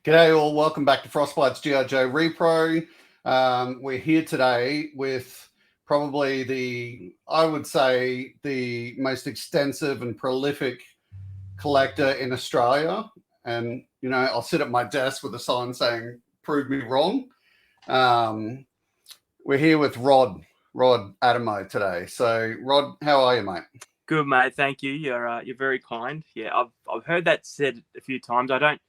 G'day all, welcome back to Frostbite's G.I. Joe Repro. We're here today with probably I would say, the most extensive and prolific collector in Australia. And, you know, I'll sit at my desk with a sign saying, prove me wrong. We're here with Rod Adamo today. So, Rod, how are you, mate? Good, mate. Thank you. You're very kind. Yeah, I've heard that said a few times. I don't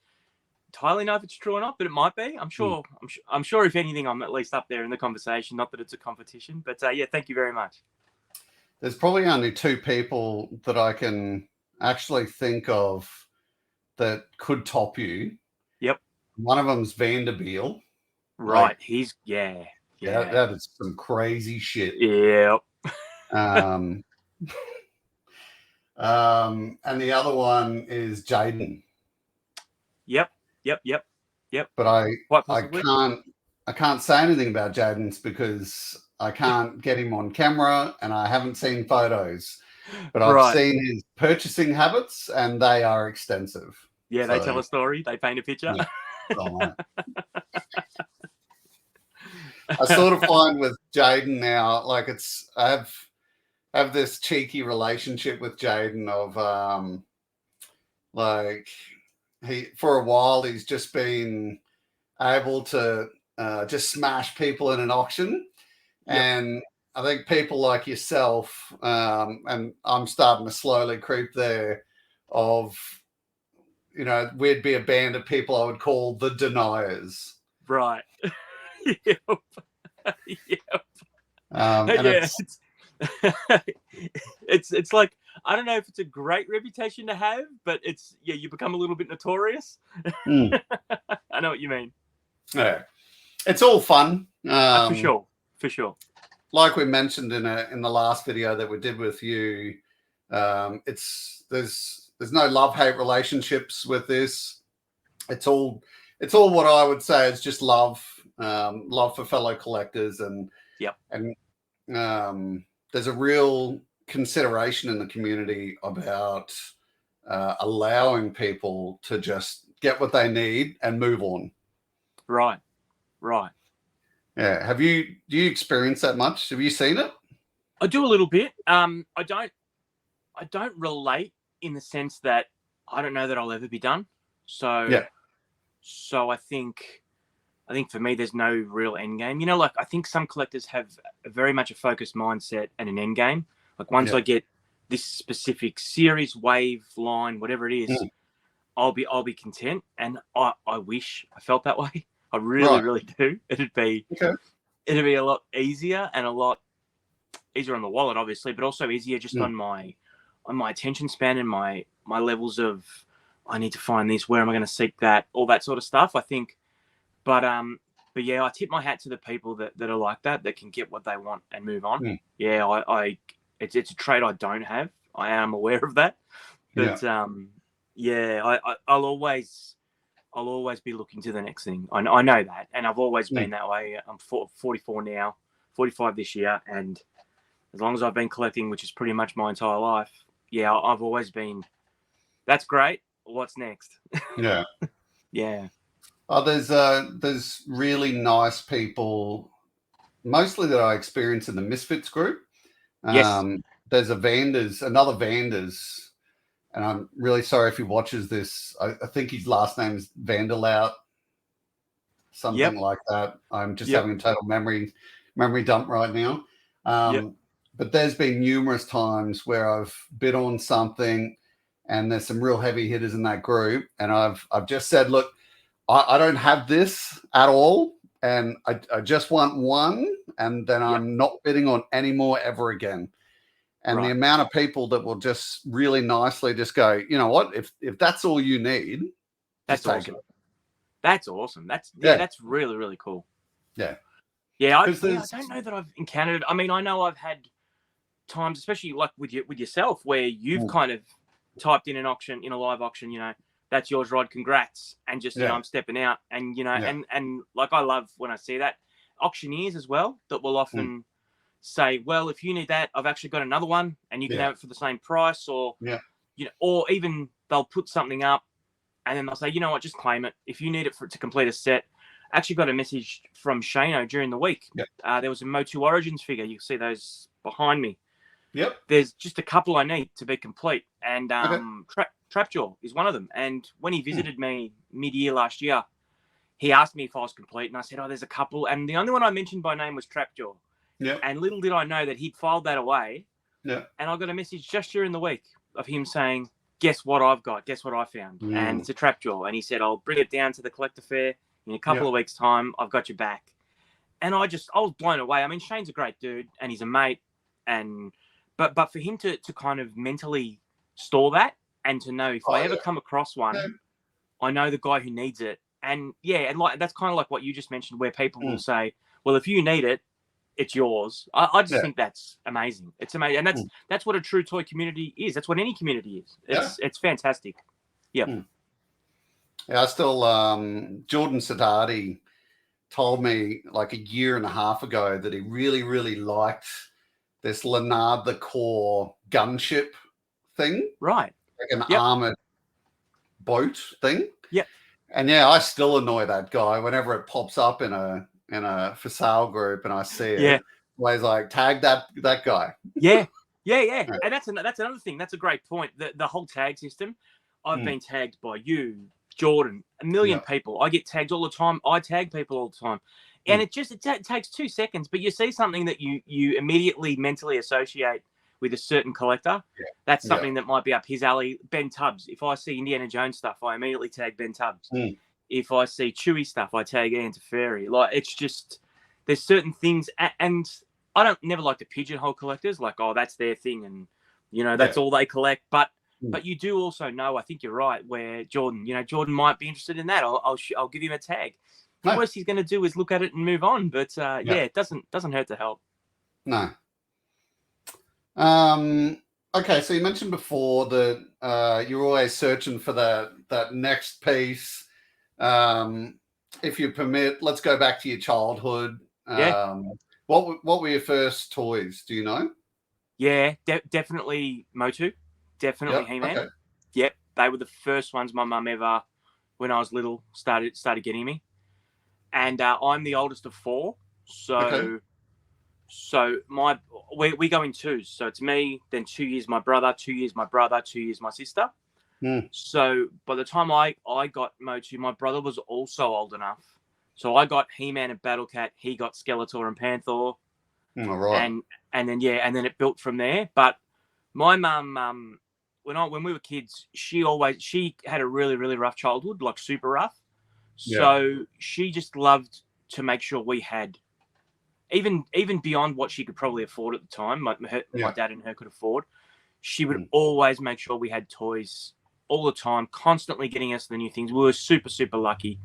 entirely know if it's true or not, but it might be. I'm sure. I'm sure. If anything, I'm at least up there in the conversation. Not that it's a competition, but yeah, thank you very much. There's probably only two people that I can actually think of that could top you. Yep. One of them's Vanderbilt. Right. He's yeah. That is some crazy shit. Yep. And the other one is Jaden. Yep. But I can't say anything about Jaden's because I can't get him on camera and I haven't seen photos. But I've seen his purchasing habits and they are extensive. Yeah, so, they tell a story. They paint a picture. Yeah. Oh, I sort of find with Jaden now, like I have this cheeky relationship with Jaden of like for a while he's just been able to just smash people in an auction. Yep. And I think people like yourself, and I'm starting to slowly creep there of, you know, we'd be a band of people I would call the deniers. Right. Yep. And it's like, I don't know if it's a great reputation to have, but you become a little bit notorious. I know what you mean. Yeah, it's all fun. For sure. Like we mentioned in the last video that we did with you, there's no love-hate relationships with this. It's all what I would say is just love for fellow collectors, and there's a real consideration in the community about allowing people to just get what they need and move on. Right. Yeah. Do you experience that much? Have you seen it? I do a little bit. I don't relate in the sense that I don't know that I'll ever be done. So I think for me, there's no real end game. You know, like I think some collectors have very much a focused mindset and an end game. Like once I get this specific series, wave, line, whatever it is, I'll be content. And I wish I felt that way. I really do. It'd be a lot easier and a lot easier on the wallet, obviously, but also easier just on my attention span and my levels of, I need to find this, where am I going to seek that, all that sort of stuff, I think. But yeah, I tip my hat to the people that are like that can get what they want and move on. Yeah, it's a trait I don't have. I am aware of that. But I'll always be looking to the next thing. I know that, and I've always been that way. I'm 44 now, 45 this year, and as long as I've been collecting, which is pretty much my entire life, I've always been, that's great. What's next? Yeah. Yeah. Oh, there's really nice people, mostly that I experience in the Misfits group. Yes. There's another Vanders, and I'm really sorry if he watches this. I think his last name is Vanderlout, something like that. I'm just having a total memory dump right now. But there's been numerous times where I've bid on something, and there's some real heavy hitters in that group, and I've just said, look, I don't have this at all, and I just want one, and then I'm not bidding on any more ever again. And the amount of people that will just really nicely just go, you know what, if that's all you need, that's awesome. That's awesome. That's really, really cool. Yeah. Yeah, I don't know that I've encountered it. I mean, I know I've had times, especially like with yourself, where you've kind of typed in an auction, in a live auction, you know, that's yours, Rod, congrats. And just, you know, I'm stepping out, and, you know, and like, I love when I see that. Auctioneers as well, that will often say, well, if you need that, I've actually got another one, and you can have it for the same price, or, you know, or even they'll put something up and then they'll say, you know what, just claim it. If you need it to complete a set. I actually got a message from Shano during the week. Yep. There was a Motu Origins figure. You can see those behind me. Yep. There's just a couple I need to be complete. And Okay. Trapjaw is one of them. And when he visited me mid-year last year, he asked me if I was complete. And I said, there's a couple. And the only one I mentioned by name was Trapjaw. Yeah. And little did I know that he'd filed that away. Yeah. And I got a message just during the week of him saying, guess what I've got? Guess what I found? And it's a Trapjaw. And he said, I'll bring it down to the collector fair. In a couple of weeks' time, I've got your back. And I was blown away. I mean, Shane's a great dude and he's a mate. But for him to kind of mentally store that and to know if I ever come across one, I know the guy who needs it. And and like that's kind of like what you just mentioned, where people will say, well, if you need it, it's yours. I just think that's amazing. It's amazing. And that's what a true toy community is. That's what any community is. It's fantastic. Yeah. Yeah, I still, Jordan Sadati told me like a year and a half ago that he really, really liked this Leonard the Corps gunship thing. Right. Like an armored boat thing. Yep. And I still annoy that guy whenever it pops up in a for sale group and I see it. Yeah. Always like tag that guy. Yeah. And that's another thing. That's a great point. The whole tag system. I've been tagged by you, Jordan, a million people. I get tagged all the time. I tag people all the time. And it takes 2 seconds, but you see something that you immediately mentally associate with a certain collector. That's something that might be up his alley. Ben Tubbs. If I see Indiana Jones stuff, I immediately tag Ben Tubbs. If I see Chewie stuff, I tag Ian Teferi. Like, it's just, there's certain things, and I don't never like to pigeonhole collectors, like, that's their thing, and, that's all they collect. But you do also know, I think you're right, where Jordan might be interested in that. I'll give him a tag. The worst he's going to do is look at it and move on. But it doesn't hurt to help. No. Okay, so you mentioned before that you're always searching for that next piece. If you permit, let's go back to your childhood. What were your first toys? Do you know? Yeah, definitely Motu. Definitely He-Man. Okay. Yep, they were the first ones my mum ever, when I was little, started getting me. And I'm the oldest of 4, so we go in twos. So it's me, then 2 years my brother, 2 years my brother, 2 years my sister. So by the time I got Motu, my brother was also old enough. So I got He-Man and Battle Cat. He got Skeletor and Panther. Right. And then it built from there. But my mum, when we were kids, she had a really, really rough childhood, like super rough. So she just loved to make sure we had, even beyond what she could probably afford at the time, my dad and her could afford, she would always make sure we had toys all the time, constantly getting us the new things. We were super, super lucky.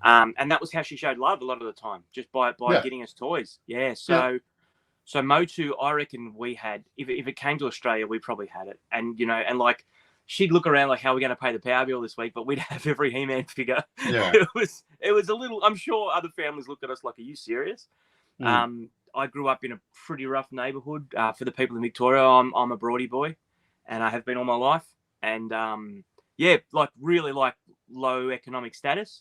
And that was how she showed love a lot of the time, just by getting us toys. So Motu, I reckon we had, if it came to Australia, we probably had it. And, and like, she'd look around like, how are we going to pay the power bill this week? But we'd have every He-Man figure. Yeah. It was a little, I'm sure other families looked at us like, are you serious? I grew up in a pretty rough neighborhood. For the people in Victoria, I'm a Broadie boy, and I have been all my life. And, like really like low economic status.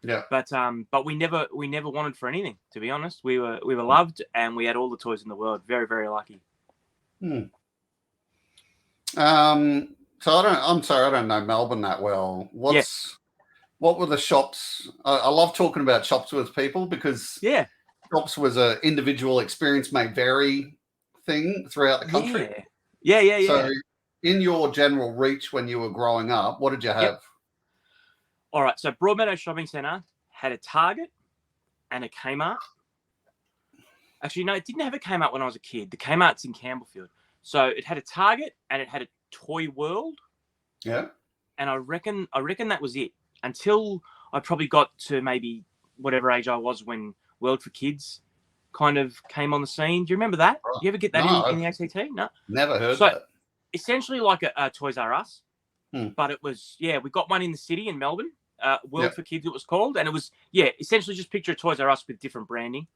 Yeah. But we never wanted for anything, to be honest. We were loved, and we had all the toys in the world. Very, very lucky. So I'm sorry, I don't know Melbourne that well. What were the shops? I love talking about shops with people because shops was an individual experience may vary thing throughout the country. Yeah. So in your general reach when you were growing up, what did you have? All right, so Broadmeadow Shopping Centre had a Target and a Kmart. Actually, no, it didn't have a Kmart when I was a kid. The Kmart's in Campbellfield. So it had a Target and it had a Toy World. Yeah. And I reckon that was it until I probably got to maybe whatever age I was when World for Kids kind of came on the scene. Do you remember that? Right. You ever get that in the ACT? No. Never heard that. Essentially like a Toys R Us. But it was, we got one in the city in Melbourne. World for Kids, it was called, and it was essentially just picture a Toys R Us with different branding,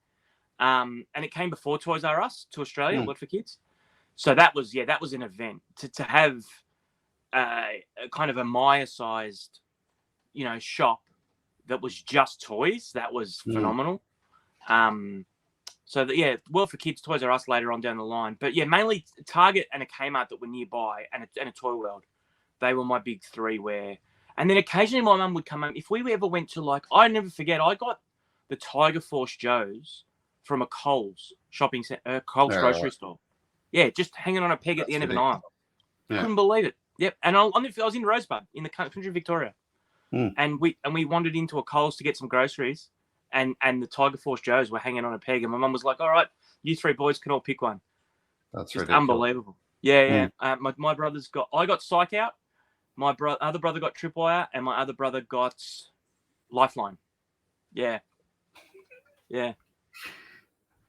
and it came before Toys R Us to Australia. World for Kids, so that was an event to have a kind of a Maya-sized shop that was just toys. That was phenomenal. So World for Kids, Toys R Us later on down the line. But yeah, mainly Target and a Kmart that were nearby, and a Toy World. They were my big three. And then occasionally my mum would come home. If we ever went to I never forget, I got the Tiger Force Joes from a Coles shopping center, Coles grocery store. Yeah, just hanging on a peg at the end of an aisle. Yeah. Couldn't believe it. Yep. And I was in Rosebud in the country of Victoria. And we wandered into a Coles to get some groceries, and the Tiger Force Joes were hanging on a peg, and my mum was like, "All right, you three boys can all pick one." That's just unbelievable. Yeah. My brothers I got Psych Out, my other brother got Tripwire, and my other brother got Lifeline. Yeah.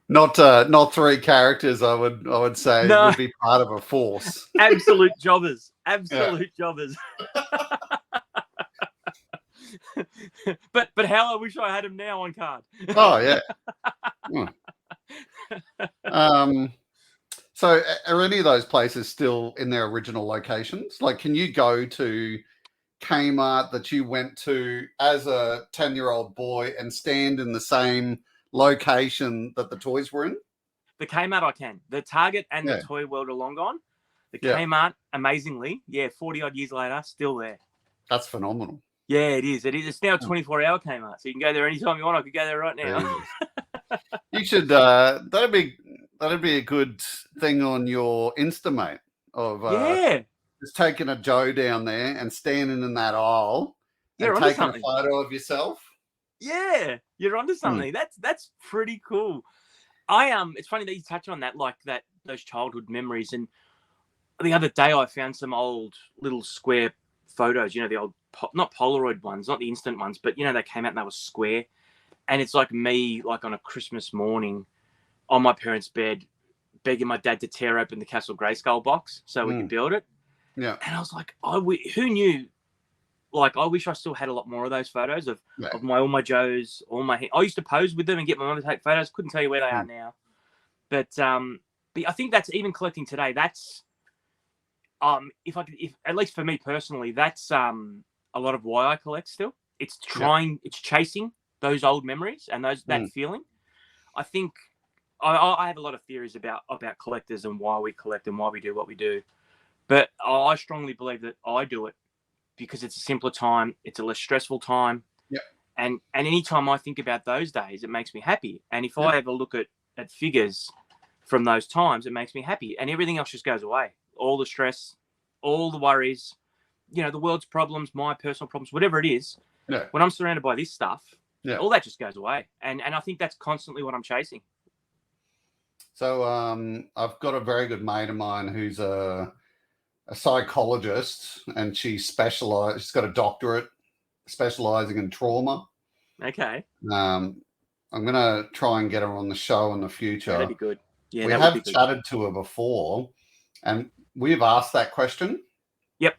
Not three characters. I would say would be part of a force. Absolute jobbers. Jobbers. but how I wish I had him now on card. Oh yeah. So are any of those places still in their original locations? Like, can you go to Kmart that you went to as a 10-year-old boy and stand in the same location that the toys were in? The Kmart I can. The Target and the Toy World are long gone. The Kmart, amazingly, 40 odd years later, still there. That's phenomenal. Yeah, it is. It's now a 24-hour Kmart, so you can go there anytime you want. I could go there right now. You should. That'd be a good thing on your Insta, mate. Of just taking a Joe down there and standing in that aisle and taking a photo of yourself. Yeah, you're onto something. That's pretty cool. It's funny that you touch on that, those childhood memories. And the other day I found some old little square photos, the old, not Polaroid ones, not the instant ones, but they came out and they were square. And it's like me, on a Christmas morning on my parents' bed, begging my dad to tear open the Castle Grayskull box so we could build it. Yeah. And I was like, who knew? I wish I still had a lot more of those photos of all my Joes, I used to pose with them and get my mum to take photos. Couldn't tell you where they are now. But I think that's even collecting today. That's if at least for me personally, that's a lot of why I collect still. It's it's chasing those old memories and that feeling. I think I have a lot of theories about collectors and why we collect and why we do what we do. But I strongly believe that I do it because it's a simpler time, it's a less stressful time. Yep. And any time I think about those days, it makes me happy. And if I ever look at figures from those times, it makes me happy. And everything else just goes away. All the stress, all the worries, the world's problems, my personal problems, whatever it is. Yeah. When I'm surrounded by this stuff, all that just goes away. And I think that's constantly what I'm chasing. So I've got a very good mate of mine who's a psychologist, and she's got a doctorate specializing in trauma. Okay. I'm going to try and get her on the show in the future. That'd be good. Yeah, we have chatted to her before, and we've asked that question. Yep.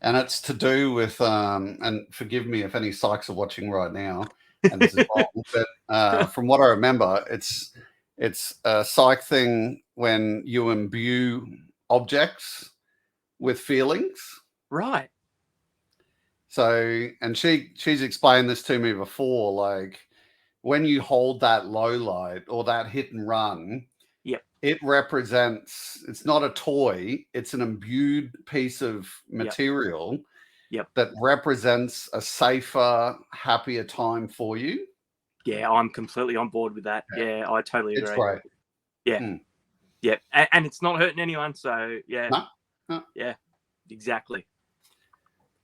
And it's to do with, and forgive me if any psychs are watching right now, and this is wrong, but from what I remember, it's a psych thing when you imbue objects with feelings. Right. So, and she's explained this to me before, when you hold that low light or that hit and run, it represents, it's not a toy, it's an imbued piece of material that represents a safer, happier time for you. Yeah, I'm completely on board with that. Yeah, I totally agree. It's great. Yeah. Yeah. And it's not hurting anyone. So, yeah. No. Yeah, exactly.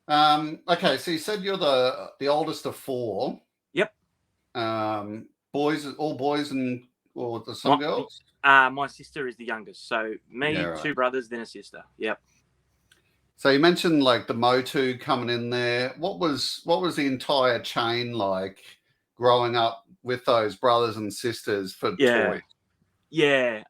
Okay, so you said you're the oldest of four. Yep. Boys, all boys or some girls? My sister is the youngest. So me, two brothers, then a sister. Yep. So you mentioned the Motu coming in there. What was the entire chain like growing up with those brothers and sisters for toys? Yeah,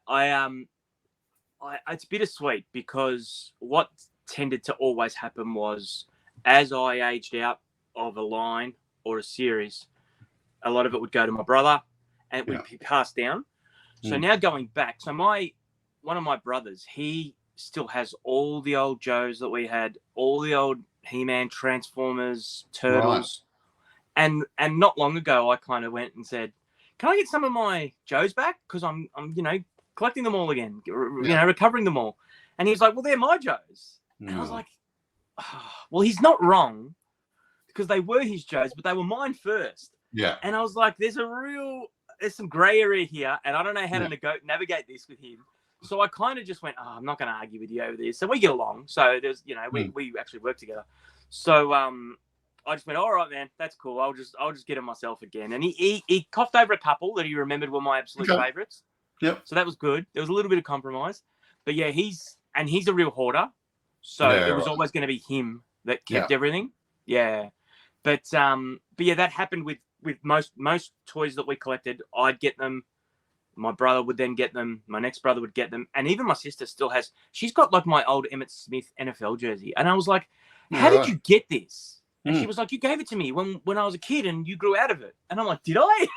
it's bittersweet because what tended to always happen was as I aged out of a line or a series, a lot of it would go to my brother and it would be passed down. So now going back, so one of my brothers, he still has all the old Joes that we had, all the old He-Man, Transformers, Turtles. Right. And not long ago, I kind of went and said, can I get some of my Joes back? Because I'm collecting them all again, recovering them all. And he was like, well, they're my Joes. And I was like, oh, well, he's not wrong, because they were his Joes, but they were mine first. Yeah. And I was like, there's some gray area here, and I don't know how to navigate this with him. So I kind of just went, I'm not going to argue with you over this. So we get along. So there's, we actually work together. So I just went, all right, man, that's cool. I'll just get him myself again. And he coughed over a couple that he remembered were my absolute favorites. Yep. So that was good. There was a little bit of compromise, but yeah, he's a real hoarder. So it was always going to be him that kept everything. Yeah. But yeah, that happened with most toys that we collected. I'd get them. My brother would then get them. My next brother would get them. And even my sister still has. She's got like my old Emmitt Smith NFL jersey. And I was like, how did you get this? And she was like, you gave it to me when I was a kid and you grew out of it. And I'm like, did I?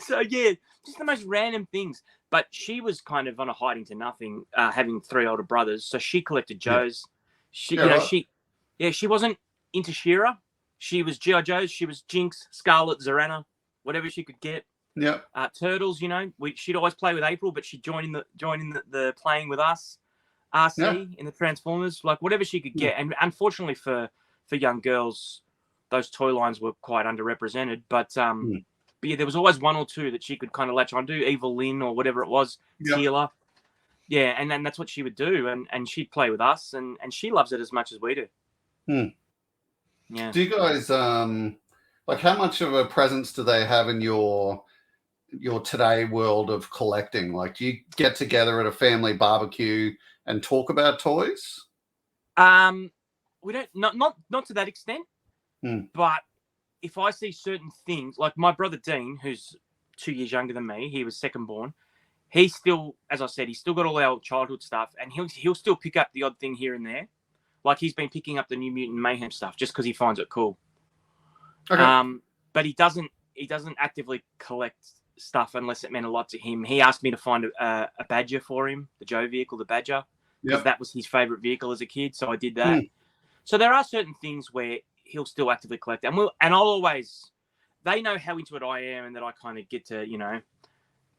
So yeah, just the most random things. But she was kind of on a hiding to nothing, having 3 older brothers. So she collected Joes. She wasn't into She-Ra. She was G.I. Joe's. She was Jinx, Scarlet, Zorana, whatever she could get. Yeah. Turtles, she'd always play with April, but she'd join in the playing with us. RC in the Transformers, like whatever she could get. And unfortunately for young girls, those toy lines were quite underrepresented. But yeah, there was always 1 or 2 that she could kind of latch onto, Evil Lynn or whatever it was, Teela. Yeah, and then that's what she would do, and she'd play with us, and she loves it as much as we do. Yeah. Do you guys like, how much of a presence do they have in your today world of collecting? Like, do you get together at a family barbecue and talk about toys? We don't, not to that extent. But if I see certain things, like my brother Dean, who's 2 years younger than me, he was second born. He still, as I said, he's still got all our childhood stuff, and he'll still pick up the odd thing here and there. Like he's been picking up the New Mutant Mayhem stuff just because he finds it cool. Okay. But he doesn't actively collect stuff unless it meant a lot to him. He asked me to find a Badger for him, the Joe vehicle, the Badger, because that was his favorite vehicle as a kid. So I did that. So there are certain things where he'll still actively collect, and I'll always. They know how into it I am, and that I kind of get to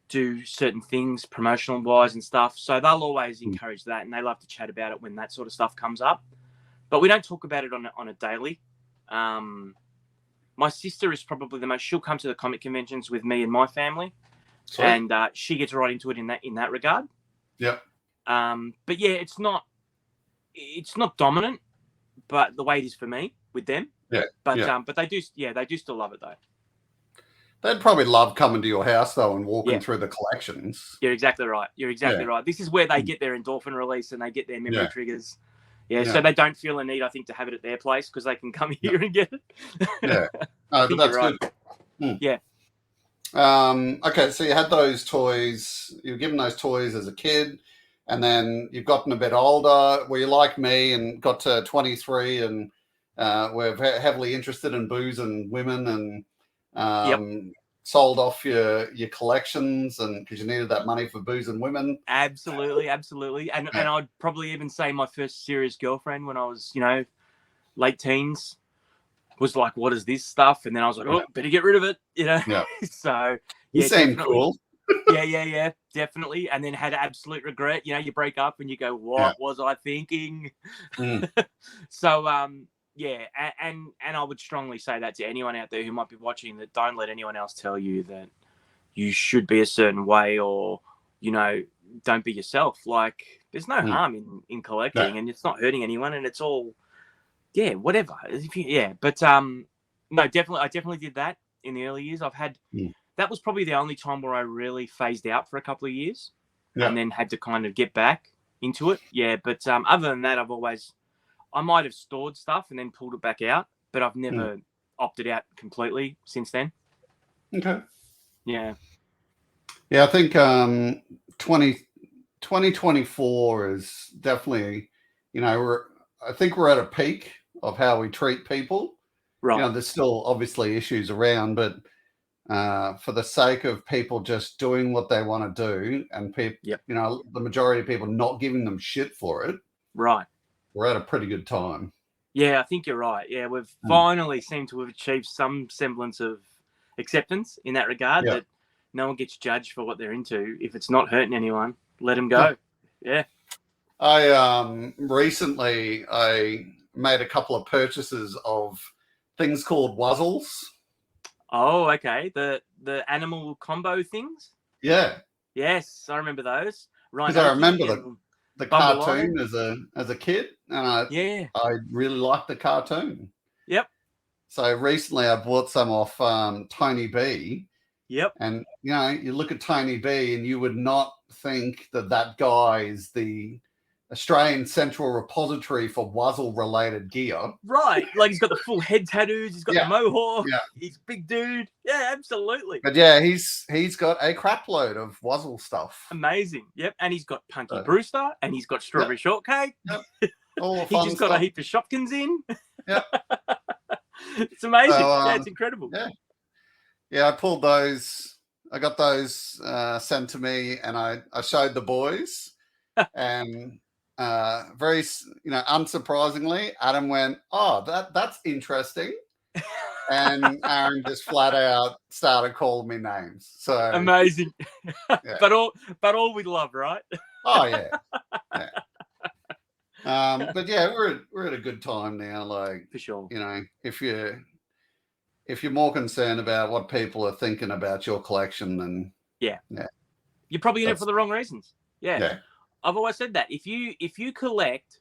do certain things promotional wise and stuff. So they'll always encourage that, and they love to chat about it when that sort of stuff comes up. But we don't talk about it on a daily. My sister is probably the most. She'll come to the comic conventions with me and my family, and she gets right into it in that regard. Yeah. But yeah, it's not dominant, but the way it is for me with them. Yeah. But they do still love it though. They'd probably love coming to your house though and walking through the collections. You're exactly right. Right. This is where they get their endorphin release and they get their memory triggers. Yeah, so they don't feel a need, I think, to have it at their place because they can come here and get it. Yeah, but that's good. Yeah. Okay, so you had those toys. You were given those toys as a kid, and then you've gotten a bit older. Were you like me and got to 23 and were heavily interested in booze and women and sold off your collections and because you needed that money for booze and women? Absolutely. And I'd probably even say my first serious girlfriend when I was, late teens was like, what is this stuff? And then I was like, oh, better get rid of it, Yeah. So you seem cool. yeah, definitely. And then had absolute regret. You break up and you go, what was I thinking? So, yeah, and I would strongly say that to anyone out there who might be watching, that don't let anyone else tell you that you should be a certain way or, don't be yourself. Like, there's no harm in collecting and it's not hurting anyone and it's all, whatever. But no, definitely, I definitely did that in the early years. I've had, that was probably the only time where I really phased out for a couple of years and then had to kind of get back into it. Yeah, but other than that, I might have stored stuff and then pulled it back out, but I've never opted out completely since then. Okay. Yeah. Yeah, I think 2024 is definitely, I think we're at a peak of how we treat people. Right. There's still obviously issues around, but for the sake of people just doing what they want to do, and people, the majority of people not giving them shit for it. Right. We're at a pretty good time. Yeah, I think you're right. Yeah, we've finally seemed to have achieved some semblance of acceptance in that regard, that no one gets judged for what they're into. If it's not hurting anyone, let them go. Yeah. I recently made a couple of purchases of things called wuzzles. Oh, okay. The animal combo things? Yeah. Yes, I remember those. Because I remember the cartoon as a kid, and I really liked the cartoon. Yep. So recently I bought some off Tony B. Yep. And, you look at Tony B and you would not think that guy is the Australian Central Repository for Wuzzle-related gear. Right. Like, he's got the full head tattoos. He's got the mohawk. Yeah. He's a big dude. Yeah, absolutely. But, yeah, he's got a crap load of Wuzzle stuff. Amazing. Yep. And he's got Punky Brewster, and he's got Strawberry Shortcake. Yep. All He just got a heap of Shopkins in. Yep. It's amazing. Yeah, it's incredible. Yeah. Yeah, I pulled those. I got those sent to me, and I showed the boys. And very, unsurprisingly, Adam went, "Oh, that's interesting," and Aaron just flat out started calling me names. So amazing. But all with love, right? Oh yeah. But yeah, we're at a good time now. Like, for sure. If you're more concerned about what people are thinking about your collection, then you're probably in it for the wrong reasons. Yeah. I've always said that if you collect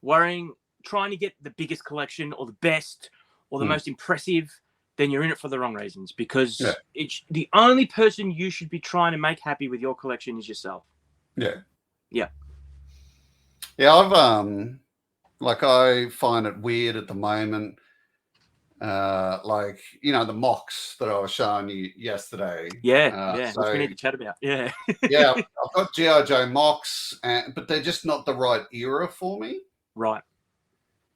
trying to get the biggest collection or the best or the most impressive, then you're in it for the wrong reasons, because it's the only person you should be trying to make happy with your collection is yourself. Yeah. Yeah. Yeah, I find it weird at the moment. The mocks that I was showing you yesterday. Which we need to chat about. Yeah. Yeah, I've got G.I. Joe mocks, but they're just not the right era for me. Right.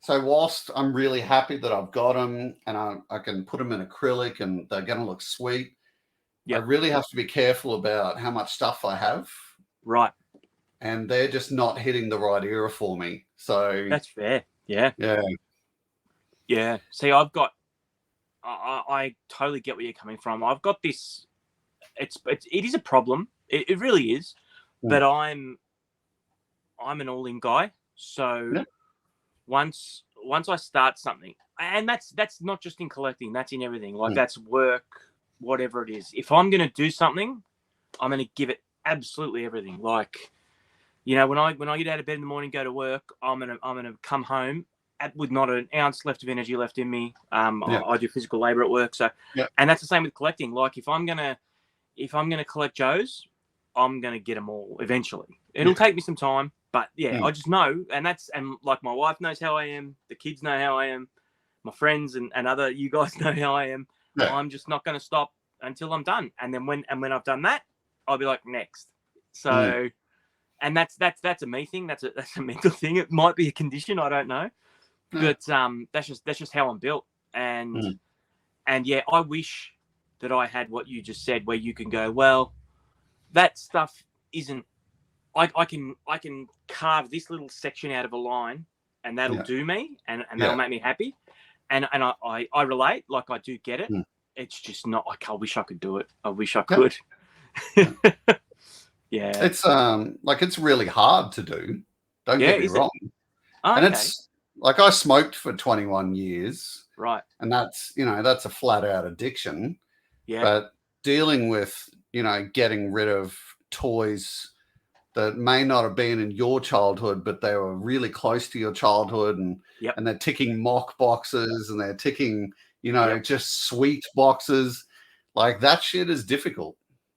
So whilst I'm really happy that I've got them and I can put them in acrylic and they're going to look sweet, I really have to be careful about how much stuff I have. Right. And they're just not hitting the right era for me. So that's fair. Yeah. Yeah. Yeah. See, I totally get where you're coming from. I've got this. It is a problem. It really is. But I'm an all-in guy. So once I start something, and that's not just in collecting. That's in everything. Like that's work, whatever it is. If I'm going to do something, I'm going to give it absolutely everything. Like, when I get out of bed in the morning, go to work, I'm gonna come home with not an ounce left of energy left in me. I do physical labor at work, so and that's the same with collecting. Like if I'm gonna collect Joes, I'm gonna get them all eventually. It'll take me some time, but I just know, and like my wife knows how I am, the kids know how I am, my friends and other you guys know how I am. I'm just not gonna stop until I'm done, and then when I've done that, I'll be like next. So, and that's a me thing. That's a mental thing. It might be a condition. I don't know. But that's just how I'm built, and I wish that I had what you just said, where you can go, well, that stuff isn't. I can carve this little section out of a line, and that'll do me, and that'll make me happy, and I relate, like I do get it. It's just not like I wish I could do it. I wish I could. Yeah, it's it's really hard to do. Don't get me wrong, and it's. Like I smoked for 21 years. Right. And that's a flat out addiction. Yeah. But dealing with, getting rid of toys that may not have been in your childhood, but they were really close to your childhood and they're ticking mock boxes and they're ticking, just sweet boxes. Like that shit is difficult.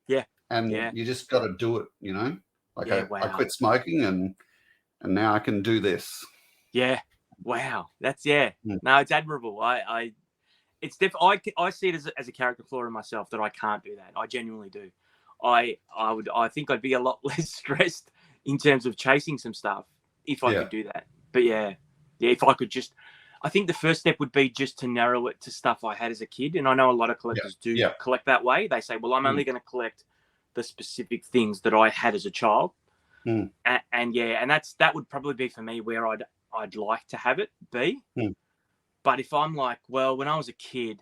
Yeah. And you just got to do it, Like I quit smoking and now I can do this. Yeah. Wow, that's No, it's admirable. I see it as a character flaw in myself that I can't do that. I genuinely do. I think I'd be a lot less stressed in terms of chasing some stuff if I could do that. But if I could just, I think the first step would be just to narrow it to stuff I had as a kid. And I know a lot of collectors do collect that way. They say, well, I'm only going to collect the specific things that I had as a child. And that would probably be for me where I'd like to have it be. But if I'm like, well, when I was a kid,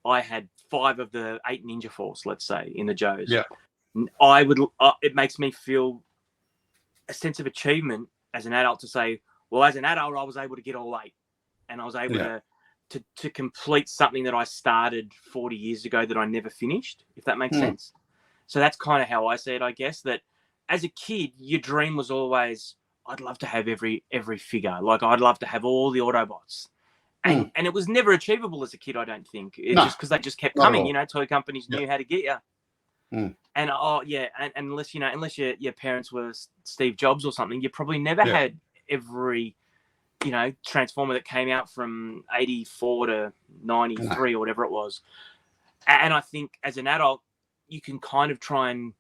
I had 5 of the 8 Ninja Force, let's say, in the Joes. Yeah. It makes me feel a sense of achievement as an adult to say, well, as an adult, I was able to get all 8. And I was able to complete something that I started 40 years ago that I never finished, if that makes sense. So that's kind of how I see it, I guess, that as a kid, your dream was always, I'd love to have every figure. Like, I'd love to have all the Autobots. And it was never achievable as a kid, I don't think. It's just because they just kept coming, toy companies knew how to get you. And and unless your parents were Steve Jobs or something, you probably never had every Transformer that came out from 84 to 93 or whatever it was. And I think as an adult, you can kind of try and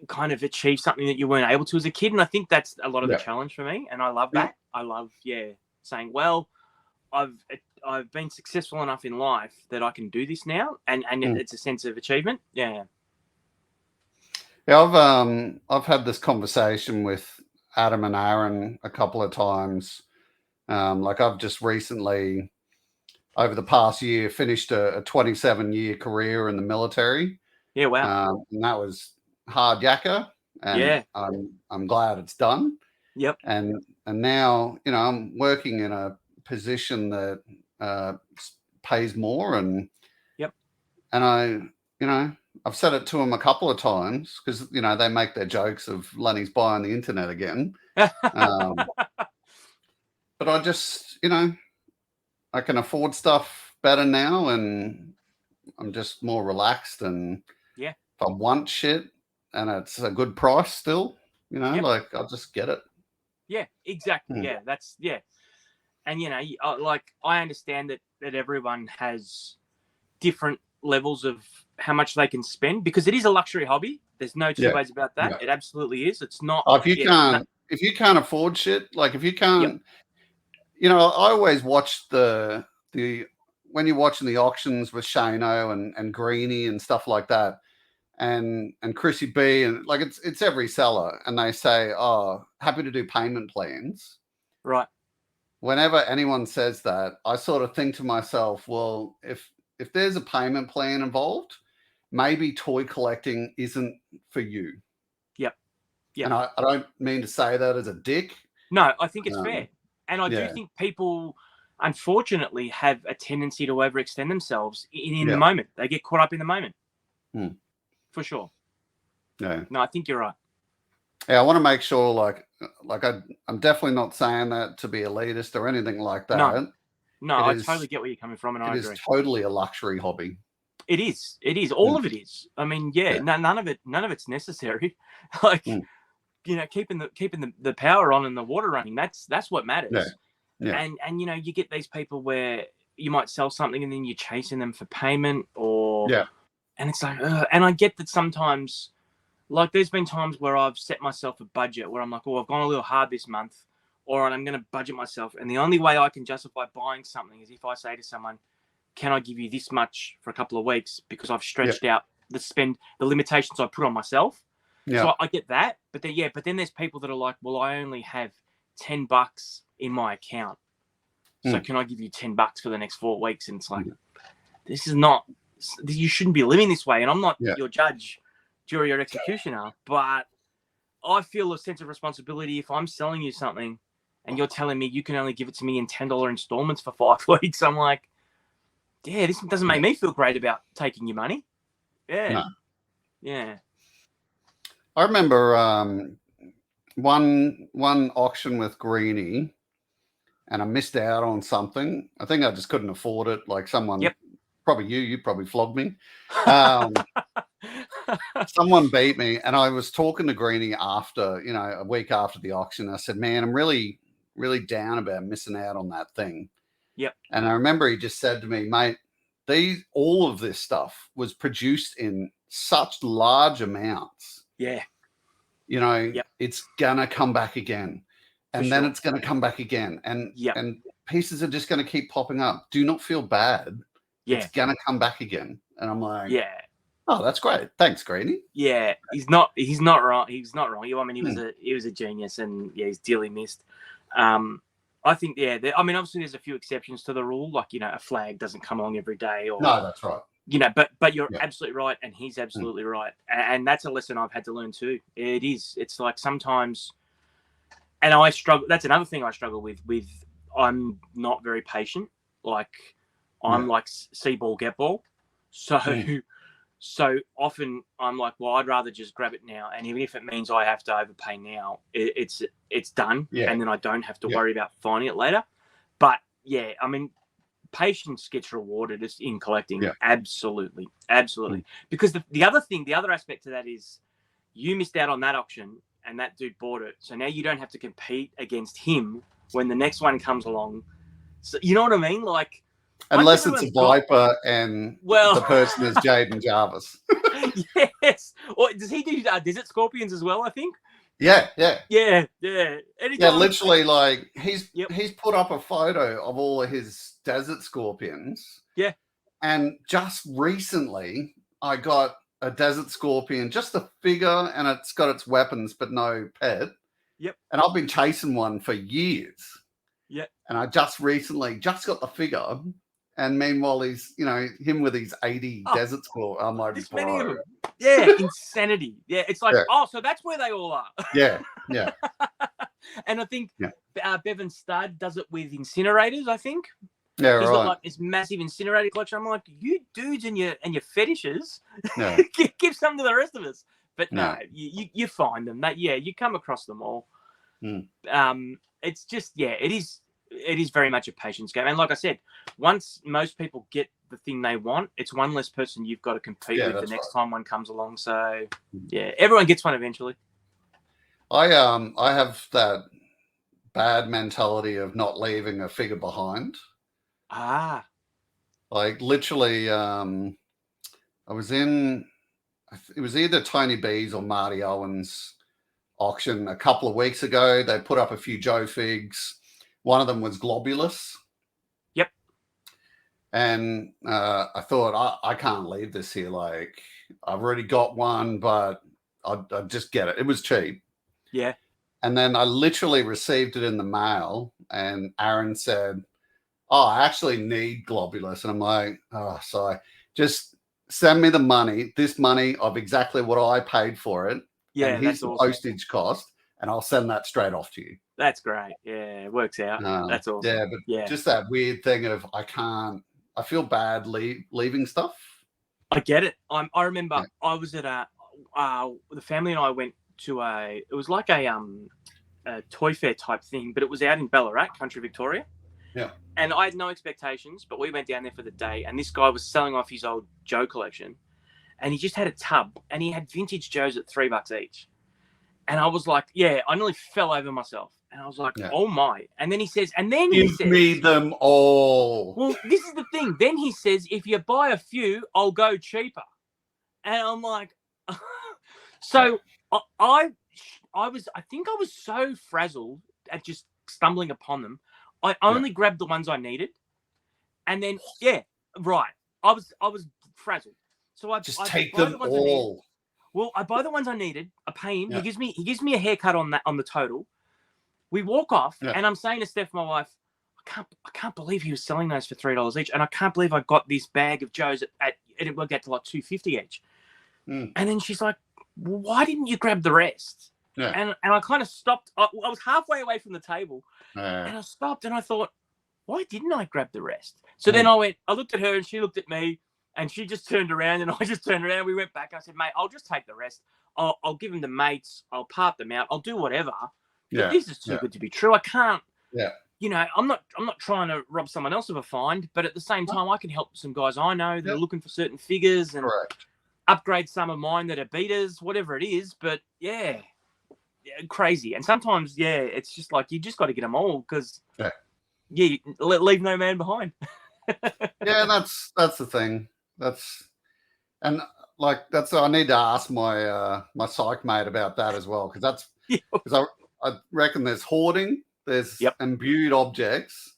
kind of achieve something that you weren't able to as a kid. And I think that's a lot of the challenge for me. And I love that. I love, saying, well, I've been successful enough in life that I can do this now. And it's a sense of achievement. Yeah. Yeah. I've had this conversation with Adam and Aaron a couple of times. Like, I've just recently, over the past year, finished a 27-year career in the military. Yeah, wow. And that was hard yakka, and I'm glad it's done. Yep. And now, I'm working in a position that pays more, and and I've said it to them a couple of times because they make their jokes of Lenny's buying the internet again. But I just I can afford stuff better now, and I'm just more relaxed. And if I want shit and it's a good price still, like, I'll just get it. Yeah, exactly. Yeah, that's And like, I understand that everyone has different levels of how much they can spend, because it is a luxury hobby. There's no two ways about that. It absolutely is. It's not. If you can't afford shit, like, if you can't. I always watch the when you're watching the auctions with Shano and Greenie and stuff like that, and Chrissy B, and like, it's every seller, and they say, oh, happy to do payment plans. Right. Whenever anyone says that, I sort of think to myself, well, if there's a payment plan involved, maybe toy collecting isn't for you. Yep. And I don't mean to say that as a dick. No, I think it's fair. And I do think people, unfortunately, have a tendency to overextend themselves in the moment. They get caught up in the moment. For sure. Yeah. No, I think you're right. Yeah, I want to make sure, like I'm definitely not saying that to be elitist or anything like that. No, I totally get where you're coming from, and I agree. It is totally a luxury hobby. It is. It is. All of it is. I mean, none of it's necessary. Like, keeping the power on and the water running, that's what matters. Yeah. And you get these people where you might sell something and then you're chasing them for payment, or and it's like, and I get that sometimes. Like, there's been times where I've set myself a budget where I'm like, oh, I've gone a little hard this month, or I'm going to budget myself. And the only way I can justify buying something is if I say to someone, can I give you this much for a couple of weeks, because I've stretched out the limitations I put on myself. So I get that. But then there's people that are like, well, I only have $10 in my account. So can I give you $10 for the next 4 weeks? And it's like, this is not, you shouldn't be living this way. And I'm not your judge, jury, or executioner, but I feel a sense of responsibility if I'm selling you something and you're telling me you can only give it to me in $10 installments for 5 weeks. I'm like, this doesn't make me feel great about taking your money. I remember one auction with Greenie, and I missed out on something. I think I just couldn't afford it. Like, someone, probably you probably flogged me. Someone beat me, and I was talking to Greenie after, a week after the auction. I said, man, I'm really, really down about missing out on that thing. Yep. And I remember he just said to me, mate, all of this stuff was produced in such large amounts. Yeah. It's gonna come back again. And then it's gonna come back again. And pieces are just going to keep popping up. Do not feel bad. Yeah. It's going to come back again. And I'm like, yeah. Oh, that's great. Thanks, Greenie. Yeah, he's not wrong. He's not wrong. I mean, he was a genius, and yeah, he's dearly missed. I think, yeah. Obviously, there's a few exceptions to the rule, like a flag doesn't come along every day, or no, that's right. But you're absolutely right, and he's absolutely right, and that's a lesson I've had to learn too. It is. It's like sometimes, and I struggle. That's another thing I struggle with. I'm not very patient. Like I'm like see ball, get ball. So. So often I'm like, well, I'd rather just grab it now, and even if it means I have to overpay now, it's done, and then I don't have to worry about finding it later. But yeah, I mean, patience gets rewarded in collecting. Yeah. Absolutely. Because the other aspect to that is you missed out on that auction, and that dude bought it, so now you don't have to compete against him when the next one comes along. So you know what I mean, like. Unless it's a Viper and the person is Jaden Jarvis. Yes. Or does he do Desert Scorpions as well, I think? Yeah. Yeah. Literally, like, he's put up a photo of all of his Desert Scorpions. Yeah. And just recently, I got a Desert Scorpion, just a figure, and it's got its weapons, but no pet. Yep. And I've been chasing one for years. Yeah. And I just recently got the figure. And meanwhile, he's, him with his 80 Desert Squirrel. I'm like, this many of them. Yeah, insanity. Yeah, it's like, so that's where they all are. Yeah. And I think Bevan Studd does it with incinerators, I think. Yeah, He's right. got like this massive incinerator collection. I'm like, you dudes and your fetishes, give some to the rest of us. But no, you find them. You come across them all. It's just, it is very much a patience game. And like I said, once most people get the thing they want, it's one less person you've got to compete with the next time one comes along. So, everyone gets one eventually. I have that bad mentality of not leaving a figure behind. Like, literally, it was either Tony B's or Marty Owen's auction a couple of weeks ago. They put up a few Joe figs. One of them was Globulus. Yep. And I thought, I can't leave this here. Like, I've already got one, but I'd just get it. It was cheap. Yeah. And then I literally received it in the mail, and Aaron said, I actually need Globulus. And I'm like, sorry. Just send me the money, this money of exactly what I paid for it. Yeah, and here's the postage cost, and I'll send that straight off to you. That's great. Yeah, it works out. That's awesome. Yeah, but just that weird thing of I feel bad leaving stuff. I get it. I remember I was at the family and I went to it was like a toy fair type thing, but it was out in Ballarat, country Victoria. Yeah. And I had no expectations, but we went down there for the day, and this guy was selling off his old Joe collection, and he just had a tub, and he had vintage Joes at $3 each. And I was like, I nearly fell over myself. And I was like, oh my. And then he says, give me them all. Well, this is the thing. Then he says, if you buy a few, I'll go cheaper. And I'm like, so I think I was so frazzled at just stumbling upon them. I only grabbed the ones I needed. And then, I was frazzled. So I take them all. Well, I buy the ones I needed. I pay him. Yeah. He gives me a haircut on the total. We walk off, and I'm saying to Steph, my wife, I can't believe he was selling those for $3 each, and I can't believe I got this bag of Joes at it will get to like $2.50 each. And then she's like, well, why didn't you grab the rest? Yeah. And I kind of stopped. I was halfway away from the table, and I stopped, and I thought, why didn't I grab the rest? So then I looked at her, and she looked at me. And she just turned around, and I just turned around. We went back. I said, mate, I'll just take the rest. I'll give them to mates. I'll part them out. I'll do whatever. But this is too good to be true. I can't. Yeah. I'm not trying to rob someone else of a find, but at the same time, I can help some guys I know that are looking for certain figures and upgrade some of mine that are beaters, whatever it is. But crazy. And sometimes, it's just like you just got to get them all because leave no man behind. That's the thing. I need to ask my my psych mate about that as well, because I reckon there's hoarding, there's imbued objects,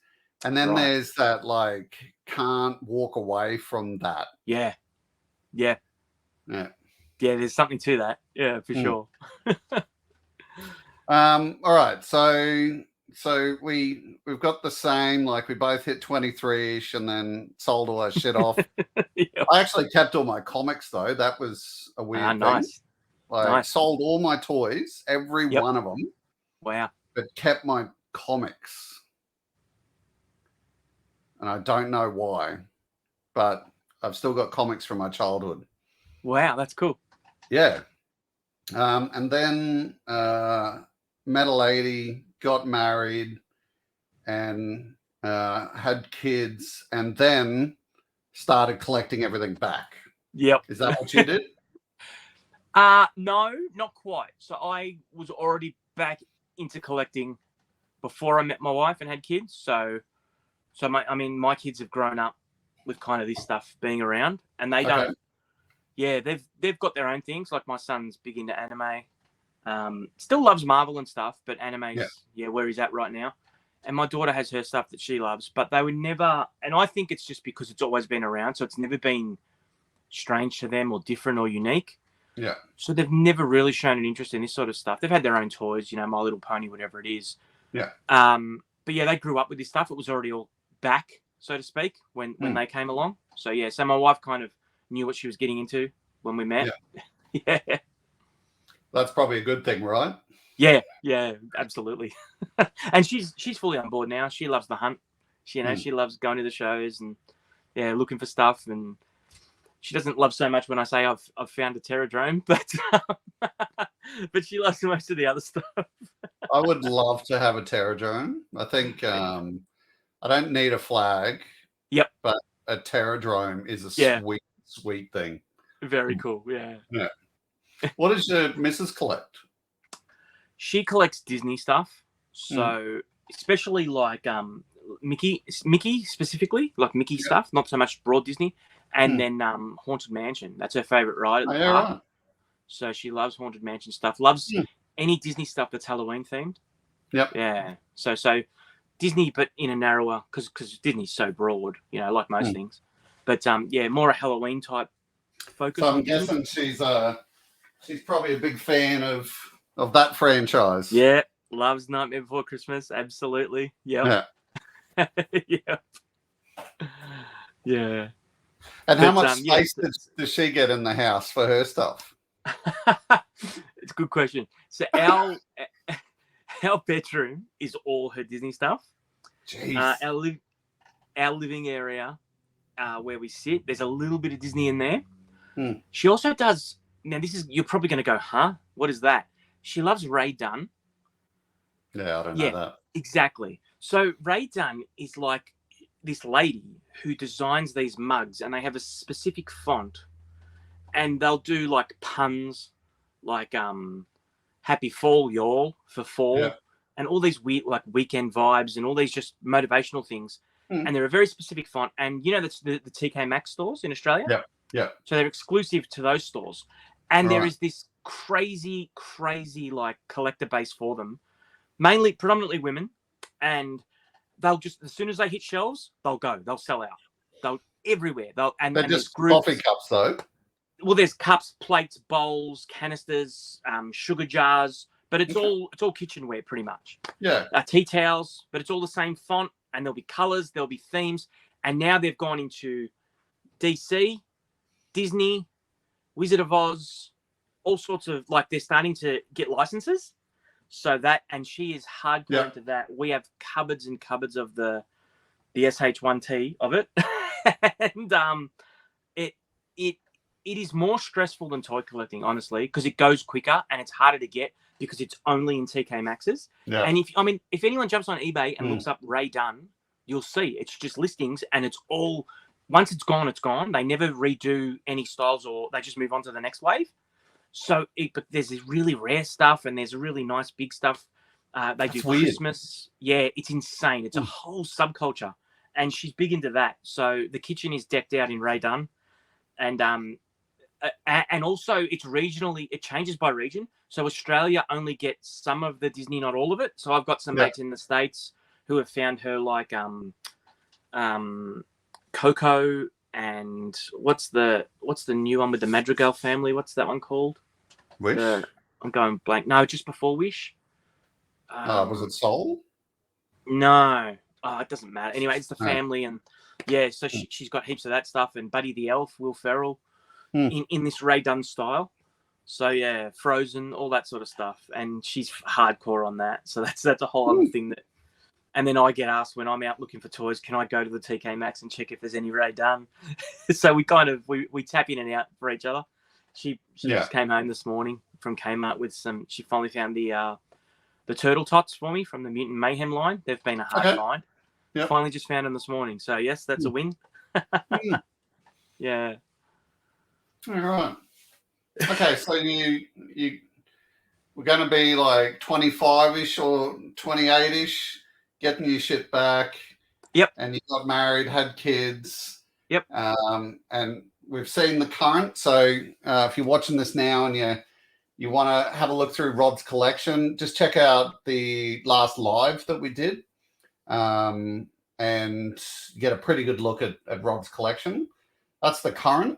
And then there's that, like, can't walk away from that. Yeah. There's something to that. Yeah, for sure. All right, so we've got the same, like, we both hit 23-ish and then sold all our shit off. I actually kept all my comics though. That was a weird thing. Like, sold all my toys, every one of them. Wow. But kept my comics. And I don't know why, but I've still got comics from my childhood. Wow, that's cool. Yeah. And then met a lady, got married, and had kids, and then started collecting everything back. Yep. Is that what you did? No, not quite. So I was already back into collecting before I met my wife and had kids. So my kids have grown up with kind of this stuff being around, and they don't. Yeah, they've got their own things. Like my son's big into anime. Still loves Marvel and stuff, but anime's where he's at right now. And my daughter has her stuff that she loves, but they would never. And I think it's just because it's always been around, so it's never been strange to them or different or unique. Yeah. So they've never really shown an interest in this sort of stuff. They've had their own toys, My Little Pony, whatever it is. Yeah. But yeah, they grew up with this stuff. It was already all back, so to speak, when they came along. So yeah, so my wife kind of knew what she was getting into when we met. Yeah. That's probably a good thing, right? Yeah, absolutely. And she's fully on board now. She loves the hunt. She loves going to the shows and looking for stuff. And she doesn't love so much when I say I've found a Terradrome, but she loves most of the other stuff. I would love to have a Terradrome. I think I don't need a flag. Yep. But a Terradrome is a sweet thing. Very cool. Yeah. Yeah. What does your missus collect? She collects Disney stuff. So especially like Mickey specifically, like Mickey stuff, not so much broad Disney. And then Haunted Mansion. That's her favorite ride at the park. Right. So she loves Haunted Mansion stuff. Loves any Disney stuff that's Halloween themed. Yep. Yeah. So Disney, but in a narrower, because Disney's so broad, like most things. But more a Halloween type focus. So I'm guessing she's probably a big fan of that franchise. Yeah. Loves Nightmare Before Christmas. Absolutely. Yep. Yeah. Yeah. And how much space does she get in the house for her stuff? It's a good question. So our bedroom is all her Disney stuff. Jeez. Our living area, where we sit, there's a little bit of Disney in there. She also does. Now you're probably going to go, huh? What is that? She loves Ray Dunn. Yeah, I don't know that. Exactly. So Ray Dunn is like this lady who designs these mugs, and they have a specific font, and they'll do like puns, like "Happy Fall, y'all" for fall, and all these weird like weekend vibes, and all these just motivational things. And they're a very specific font, and that's the TK Maxx stores in Australia. Yeah. So they're exclusive to those stores, and there is this crazy like collector base for them, predominantly women, and they'll just, as soon as they hit shelves, they'll sell out. They'll everywhere. They're just coffee cups though. Well, there's cups, plates, bowls, canisters, sugar jars, but it's all kitchenware pretty much. Yeah. Tea towels, but it's all the same font, and there'll be colors, there'll be themes, and now they've gone into DC, Disney, Wizard of Oz, all sorts of, like, they're starting to get licenses. So that, and she is hardcore into that. We have cupboards and cupboards of the SH1T of it. And it is more stressful than toy collecting, honestly, because it goes quicker and it's harder to get because it's only in TK Maxx's. Yeah. And if anyone jumps on eBay and looks up Ray Dunn, you'll see it's just listings, and it's all, once it's gone, it's gone. They never redo any styles, or they just move on to the next wave. So, but there's this really rare stuff, and there's really nice big stuff. They do Christmas. Yeah, it's insane. It's a whole subculture, and she's big into that. So the kitchen is decked out in Ray Dunn, and also it's regionally, it changes by region. So Australia only gets some of the Disney, not all of it. So I've got some mates in the States who have found her like Coco, and what's the new one with the Madrigal family? What's that one called? Wish. I'm going blank. No, just before Wish. Was it Soul? No. It doesn't matter. Anyway, it's the family, and yeah, so she's got heaps of that stuff, and Buddy the Elf, Will Ferrell, in this Ray Dunn style. So yeah, Frozen, all that sort of stuff, and she's hardcore on that. So that's a whole other thing that. And then I get asked when I'm out looking for toys, can I go to the TK Maxx and check if there's any Ray Dunn? So we kind of we tap in and out for each other. She just came home this morning from Kmart with some. She finally found the Turtle Tots for me from the Mutant Mayhem line. They've been a hard find. Yep. Finally just found them this morning. So yes, that's a win. Yeah. All right. Okay, so we're going to be like 25-ish or 28-ish, getting your shit back. Yep. And you got married, had kids. Yep. And we've seen the current. So if you're watching this now and you want to have a look through Rod's collection, just check out the last live that we did, and get a pretty good look at Rod's collection. That's the current.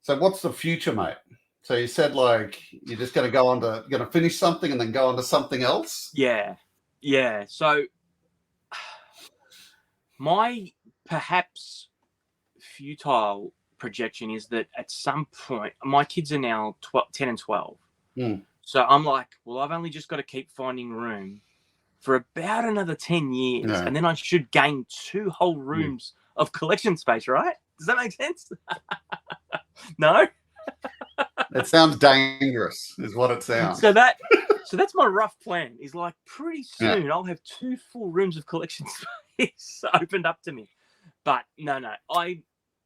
So what's the future, mate? So you said like you're just going to finish something and then go on to something else? Yeah. So my perhaps futile projection is that at some point, my kids are now 10 and 12. So I'm like, well, I've only just got to keep finding room for about another 10 years. Yeah. And then I should gain 2 whole rooms of collection space, right? Does that make sense? No? It sounds dangerous, is what it sounds. So that's my rough plan, is like pretty soon I'll have 2 full rooms of collection space opened up to me. But no,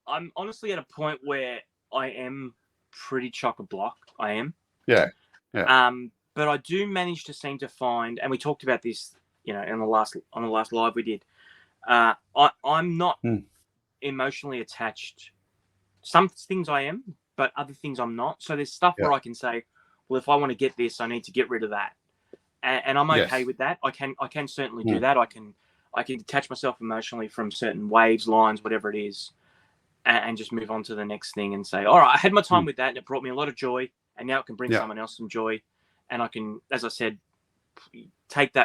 I'm honestly at a point where I am pretty chock-a-block. I am. Yeah. But I do manage to seem to find, and we talked about this, on the last live we did. I'm not emotionally attached. Some things I am, but other things I'm not. So there's stuff where I can say, well, if I want to get this, I need to get rid of that, and I'm okay with that. I can certainly do that. I can detach myself emotionally from certain waves, lines, whatever it is, and just move on to the next thing and say, all right, I had my time with that, and it brought me a lot of joy. And now it can bring someone else some joy. And I can, as I said,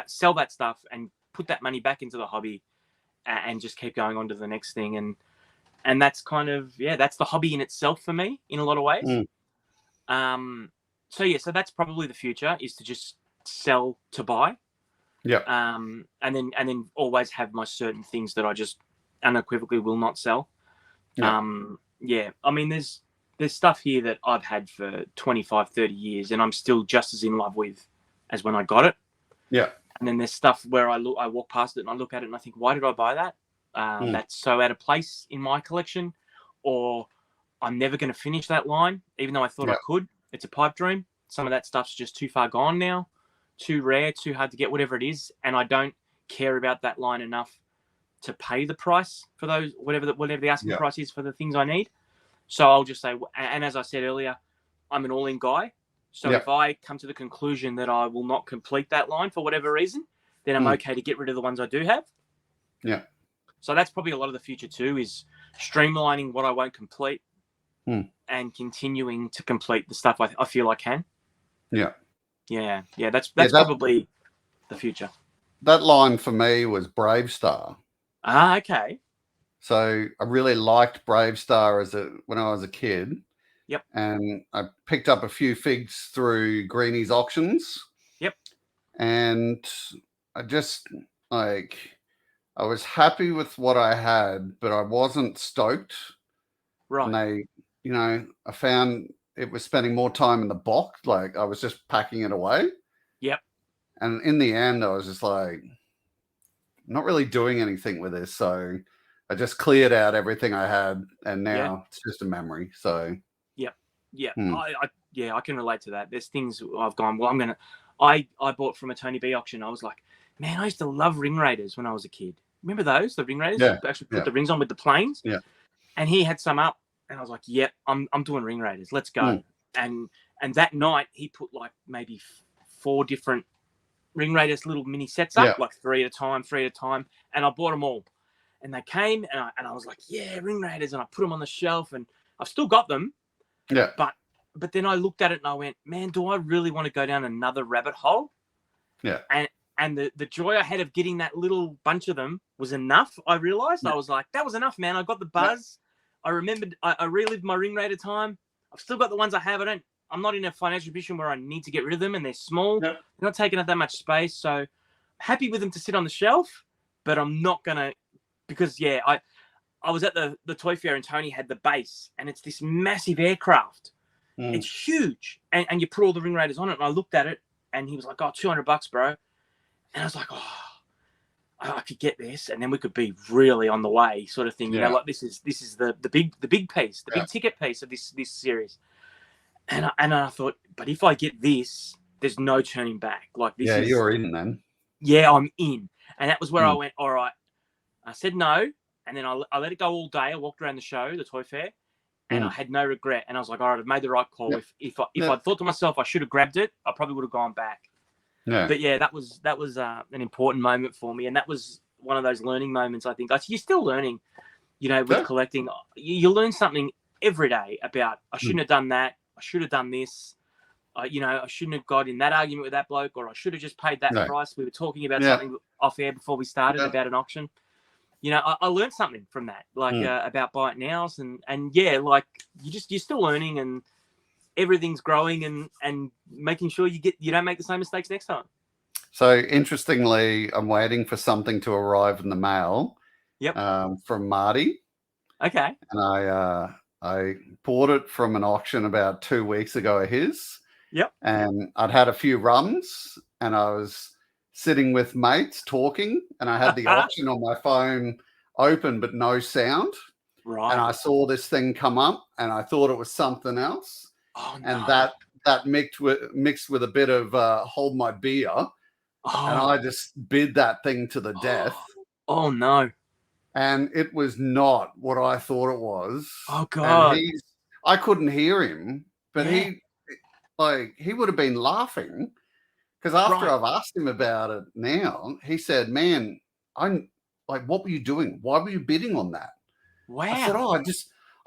sell that stuff and put that money back into the hobby and just keep going on to the next thing. And that's kind of, that's the hobby in itself for me in a lot of ways. So that's probably the future, is to just sell to buy. Yeah. And then always have my certain things that I just unequivocally will not sell. I mean, there's stuff here that I've had for 25, 30 years, and I'm still just as in love with as when I got it. Yeah. And then there's stuff where I walk past it and I look at it and I think, why did I buy that? That's so out of place in my collection, or I'm never going to finish that line, even though I thought I could. It's a pipe dream. Some of that stuff's just too far gone now, too rare, too hard to get, whatever it is. And I don't care about that line enough to pay the price for those, whatever the asking price is for the things I need. So I'll just say, and as I said earlier, I'm an all-in guy. So if I come to the conclusion that I will not complete that line for whatever reason, then I'm okay to get rid of the ones I do have. Yeah. So that's probably a lot of the future too, is streamlining what I won't complete and continuing to complete the stuff I feel I can. Yeah. Yeah. That's probably the future. That line for me was Brave Star. Ah, okay. So I really liked Brave Star when I was a kid. Yep. And I picked up a few figs through Greenie's auctions. Yep. And I just I was happy with what I had, but I wasn't stoked. Right. And I found it was spending more time in the box. Like I was just packing it away. Yep. And in the end, I was just like, not really doing anything with this. So I just cleared out everything I had, and now it's just a memory. So, I can relate to that. There's things I've gone, well, I bought from a Tony B auction. I was like, man, I used to love ring raiders when I was a kid. Remember those, the ring raiders? Yeah. You actually put the rings on with the planes. Yeah. And he had some up, and I was like, yep, I'm doing ring raiders. Let's go. And that night he put like maybe 4 different ring raiders little mini sets up, like 3 at a time, and I bought them all. And they came, and I was like, yeah, ring raiders, and I put them on the shelf, and I've still got them. Yeah. But then I looked at it and I went, man, do I really want to go down another rabbit hole? Yeah. And the joy I had of getting that little bunch of them was enough. I realized I was like, that was enough, man. I got the buzz. I remembered, I relived my ring raider time. I've still got the ones I have. I'm not in a financial position where I need to get rid of them, and they're small. They're not taking up that much space. So happy with them to sit on the shelf, but I'm not going to, because I was at the toy fair and Tony had the base, and it's this massive aircraft. It's huge. And you put all the ring raiders on it. And I looked at it and he was like, oh, $200, bro. And I was like, oh, I could get this, and then we could be really on the way, sort of thing. You know, like this is the big piece, the big ticket piece of this series. And I thought, but if I get this, there's no turning back. Like this is, you're in then. Yeah, I'm in. And that was where I went, all right. I said no, and then I let it go all day. I walked around the show, the toy fair, and I had no regret. And I was like, all right, I've made the right call. If I thought to myself I should have grabbed it, I probably would have gone back. Yeah. But yeah, that was an important moment for me, and that was one of those learning moments. I think you're still learning, you know, with collecting. You learn something every day about I shouldn't have done that. I should have done this. You know, I shouldn't have got in that argument with that bloke, or I should have just paid that price. We were talking about something off air before we started about an auction. You know, I learned something from that, like about buy it nows, and like you're still learning, and everything's growing, and making sure you don't make the same mistakes next time. So interestingly, I'm waiting for something to arrive in the mail. Yep. From Marty. Okay. And I bought it from an auction about 2 weeks ago of his. Yep. And I'd had a few rums, and I was sitting with mates talking, and I had the auction on my phone open but no sound. Right. And I saw this thing come up, and I thought it was something else. Oh, no. And that mixed with a bit of hold my beer. And I just bid that thing to the death. Oh no. And it was not what I thought it was. Oh God. And I couldn't hear him, but he would have been laughing, because after I've asked him about it now, he said, man, I'm like, what were you doing? Why were you bidding on that? Wow. I said,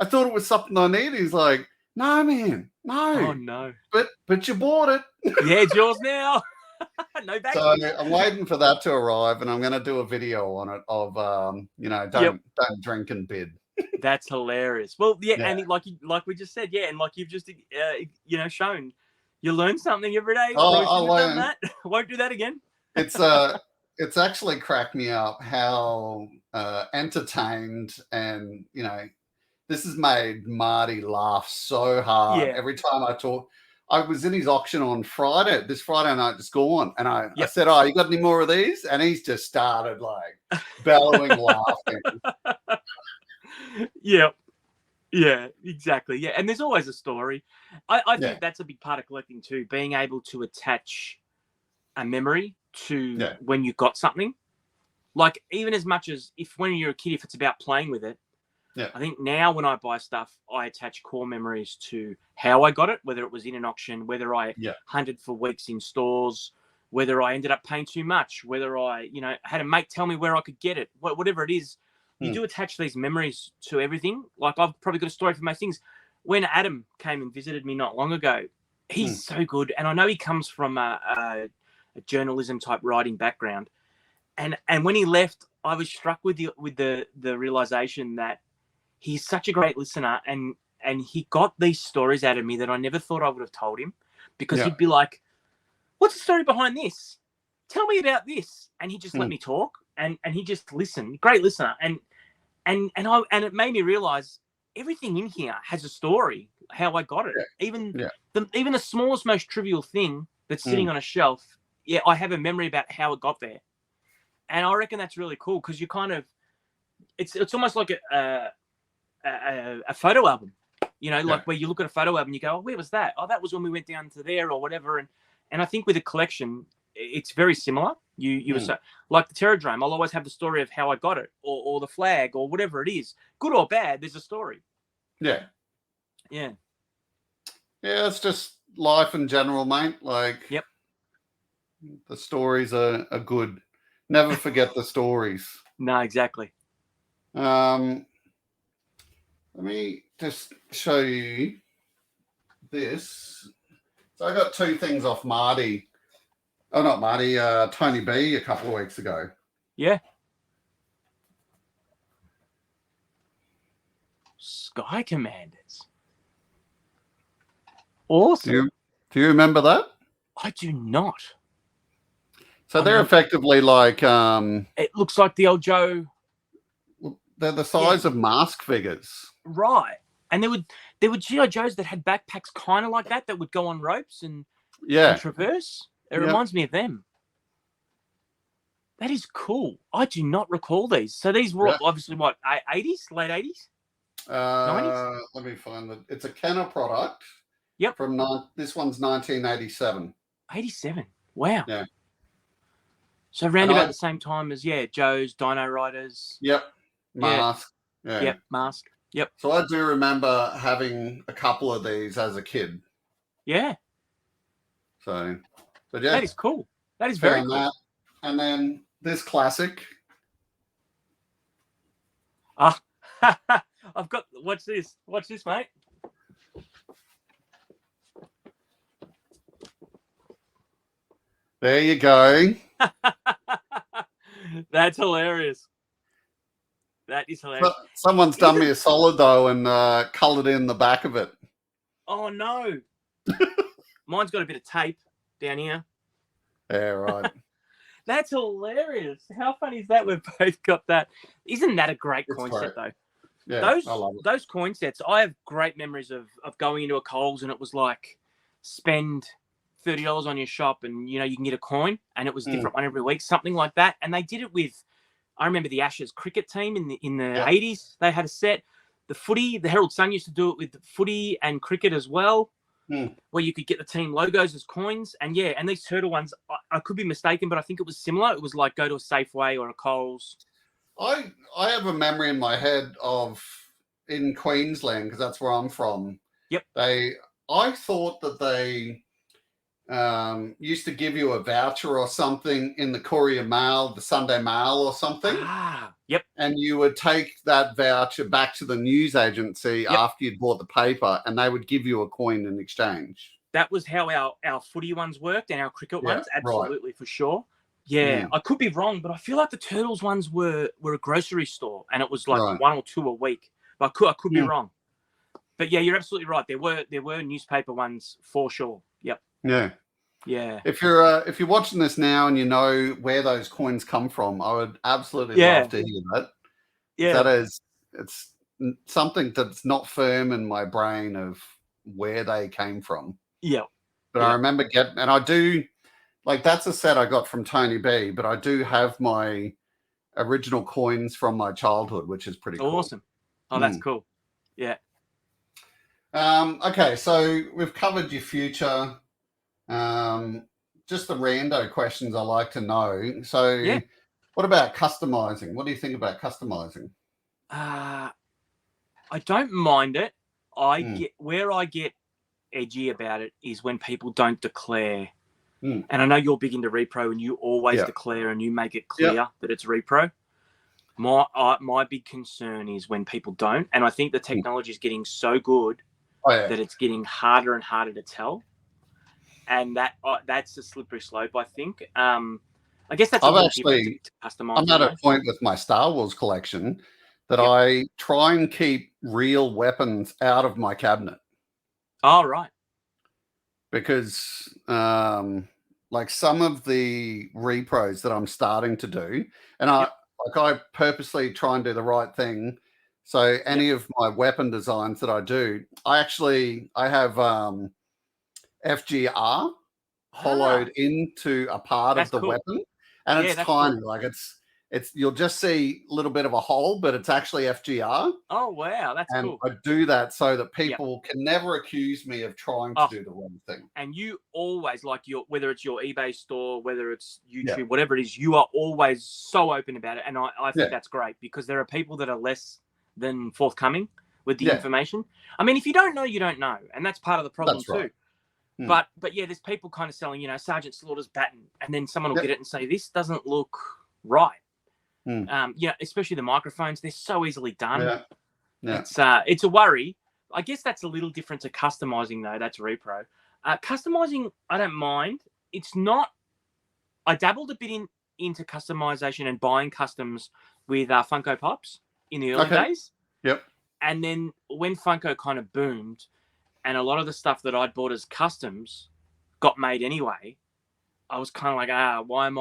I thought it was something I needed. He's like, no, man, no. Oh no. But you bought it. Yeah, it's yours now. No back. So I'm waiting for that to arrive, and I'm going to do a video on it of, don't drink and bid. That's hilarious. Well, and like we just said, and like you've just shown, you learn something every day. I learned that. Won't do that again. It's actually cracked me up how entertained, and this has made Marty laugh so hard every time I talk. I was in his auction on this Friday night just gone, and I said, oh, you got any more of these? And he's just started like bellowing laughing. Yeah, exactly. Yeah, and there's always a story. I think that's a big part of collecting too, being able to attach a memory to when you got something. Like, even as much as when you're a kid, if it's about playing with it, I think now when I buy stuff, I attach core memories to how I got it, whether it was in an auction, whether I hunted for weeks in stores, whether I ended up paying too much, whether I, had a mate tell me where I could get it, whatever it is. You do attach these memories to everything. Like, I've probably got a story for most things. When Adam came and visited me not long ago, he's so good. And I know he comes from a journalism type writing background. And when he left, I was struck with the realization that he's such a great listener, and he got these stories out of me that I never thought I would have told him, because he'd be like, what's the story behind this? Tell me about this. And he just let me talk, and he just listened. Great listener. And it made me realize everything in here has a story, how I got it. Even the smallest, most trivial thing that's sitting on a shelf. Yeah, I have a memory about how it got there. And I reckon that's really cool, because you kind of, it's almost like a photo album, like where you look at a photo album, you go, oh, where was that? Oh, that was when we went down to there or whatever. And I think with a collection, it's very similar. You were so, like the Terradrome, I'll always have the story of how I got it, or the flag, or whatever it is, good or bad. There's a story. Yeah. It's just life in general, mate. Like, the stories are good. Never forget the stories. No, exactly. Let me just show you this. So I got 2 things off Marty. Oh, not Marty, Tony B a couple of weeks ago. Yeah. Sky Commanders. Awesome. Do you remember that? I do not. So they're effectively like it looks like the old Joe. They're the size of mask figures. Right. And there were G.I. Joes that had backpacks kind of like that would go on ropes and traverse. It reminds me of them. That is cool. I do not recall these. So these were obviously what, 80s, late 80s? 90s? Let me find it. It's a Kenner product. Yep. From this one's 1987. 87. Wow. Yeah. So around about the same time as Joe's, Dino Riders. Yep. Mask. Yeah. Yep. Mask. Yep. So I do remember having a couple of these as a kid. Yeah. So, but yeah. That is cool. That is very cool. That. And then this classic. I've got, watch this, mate. There you go. That's hilarious. That is hilarious. Someone's done me a solid though and coloured in the back of it. Oh no. Mine's got a bit of tape down here. Yeah, right. That's hilarious. How funny is that? We've both got that. Isn't that a great coin set though? Yeah, I love it. Those coin sets, I have great memories of going into a Coles and it was like spend $30 on your shop and you can get a coin and it was a different one every week, something like that. And they did it with, I remember the Ashes cricket team in the 80s. They had a set. The footy, the Herald Sun used to do it with footy and cricket as well, where you could get the team logos as coins. And and these turtle ones, I could be mistaken, but I think it was similar. It was like go to a Safeway or a Coles. I have a memory in my head of in Queensland, because that's where I'm from. Yep. I thought that they used to give you a voucher or something in the Courier Mail, the Sunday Mail or something. Yep. And you would take that voucher back to the news agency after you'd bought the paper and they would give you a coin in exchange. That was how our footy ones worked and our cricket ones. Absolutely, for sure. Yeah, I could be wrong, but I feel like the Turtles ones were a grocery store and it was like 1 or 2 a week. But I could be wrong. But yeah, you're absolutely right. There were newspaper ones for sure. Yep. Yeah. Yeah. If you're watching this now and you know where those coins come from, I would absolutely love to hear that. Yeah. It's something that's not firm in my brain of where they came from. Yeah. But I remember and I do, like, that's a set I got from Tony B, but I do have my original coins from my childhood, which is pretty cool. Awesome. Oh, that's cool. Yeah. Okay, so we've covered your future. Just the rando questions I like to know. So what about customizing? What do you think about customizing? I don't mind it. I get edgy about it is when people don't declare. And I know you're big into repro and you always declare and you make it clear that it's repro. My big concern is when people don't, and I think the technology is getting so good that it's getting harder and harder to tell. And that's a slippery slope, I think. I guess that's I'm at a point with my Star Wars collection that I try and keep real weapons out of my cabinet. Oh, right. Because like some of the repros that I'm starting to do, and I purposely try and do the right thing. So any of my weapon designs that I do, I have FGR hollowed into a part of the weapon, and it's tiny. Cool. Like it's you'll just see a little bit of a hole, but it's actually FGR. Oh wow, that's cool. I do that so that people can never accuse me of trying to do the wrong thing. And you always, like, whether it's your eBay store, whether it's YouTube, whatever it is, you are always so open about it, and I think that's great because there are people that are less than forthcoming with the information. I mean, if you don't know, you don't know, and that's part of the problem too. But there's people kind of selling, Sergeant Slaughter's baton, and then someone will get it and say, this doesn't look right. Especially the microphones, they're so easily done. Yeah. It's a worry. I guess that's a little different to customizing though. That's Repro. Customizing, I don't mind. It's not. I dabbled a bit into customization and buying customs with Funko Pops in the early days. Yep. And then when Funko kind of boomed, and a lot of the stuff that I'd bought as customs got made anyway, I was kind of like, why am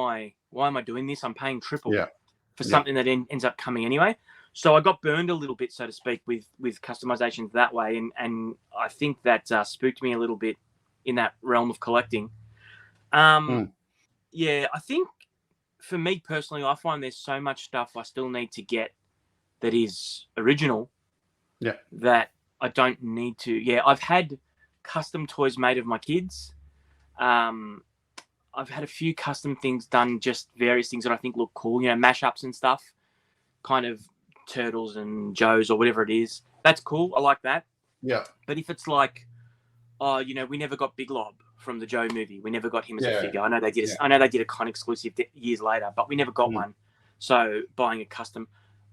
I doing this? I'm paying triple for something that ends up coming anyway. So I got burned a little bit, so to speak, with customizations that way, and I think that spooked me a little bit in that realm of collecting. Yeah, I think for me personally, I find there's so much stuff I still need to get that is original. Yeah. That I don't need to. Yeah, I've had custom toys made of my kids. I've had a few custom things done, just various things that I think look cool. Mashups and stuff, kind of Turtles and Joes or whatever it is. That's cool. I like that. Yeah. But if it's like, we never got Big Lob from the Joe movie. We never got him as a figure. I know they did. I know they did a con exclusive years later, but we never got one. So buying a custom,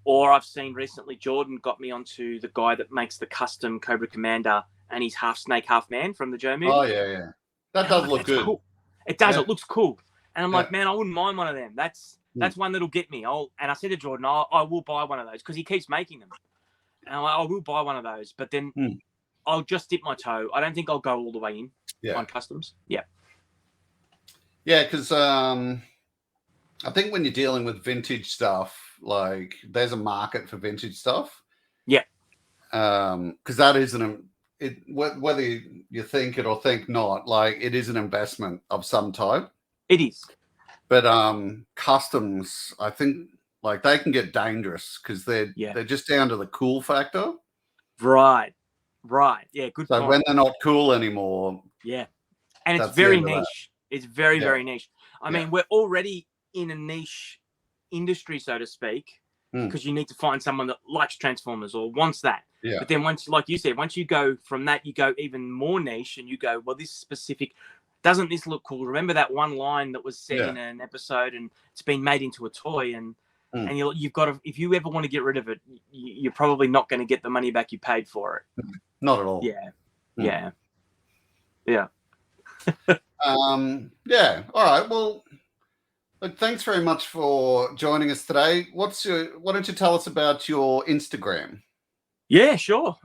or I've seen recently Jordan got me onto the guy that makes the custom Cobra Commander, and he's half snake, half man from the Joe movie. Oh yeah. That does look good. Cool. It does. It looks cool. And I'm like, man, I wouldn't mind one of them. That's one that'll get me. And I said to Jordan, I will buy one of those because he keeps making them. And I'm like, I will buy one of those, but then I'll just dip my toe. I don't think I'll go all the way in on customs. Yeah. Yeah, because I think when you're dealing with vintage stuff, like there's a market for vintage stuff. Yeah. Because that isn't whether you think it or think not, like it is an investment of some type. It is. But customs, I think, like they can get dangerous because they're just down to the cool factor. Right. Yeah, good so point. When they're not cool anymore. Yeah. And it's very niche. It's very, very niche. I mean, we're already in a niche industry, so to speak, because you need to find someone that likes Transformers or wants that. Yeah. But then once, like you said, once you go from that, you go even more niche and you go, well, this specific, doesn't this look cool? Remember that one line that was said in an episode and it's been made into a toy and you've got to, if you ever want to get rid of it, you're probably not going to get the money back you paid for it. Not at all. Yeah. Yeah. All right. Well, look, thanks very much for joining us today. Why don't you tell us about your Instagram? Yeah, sure.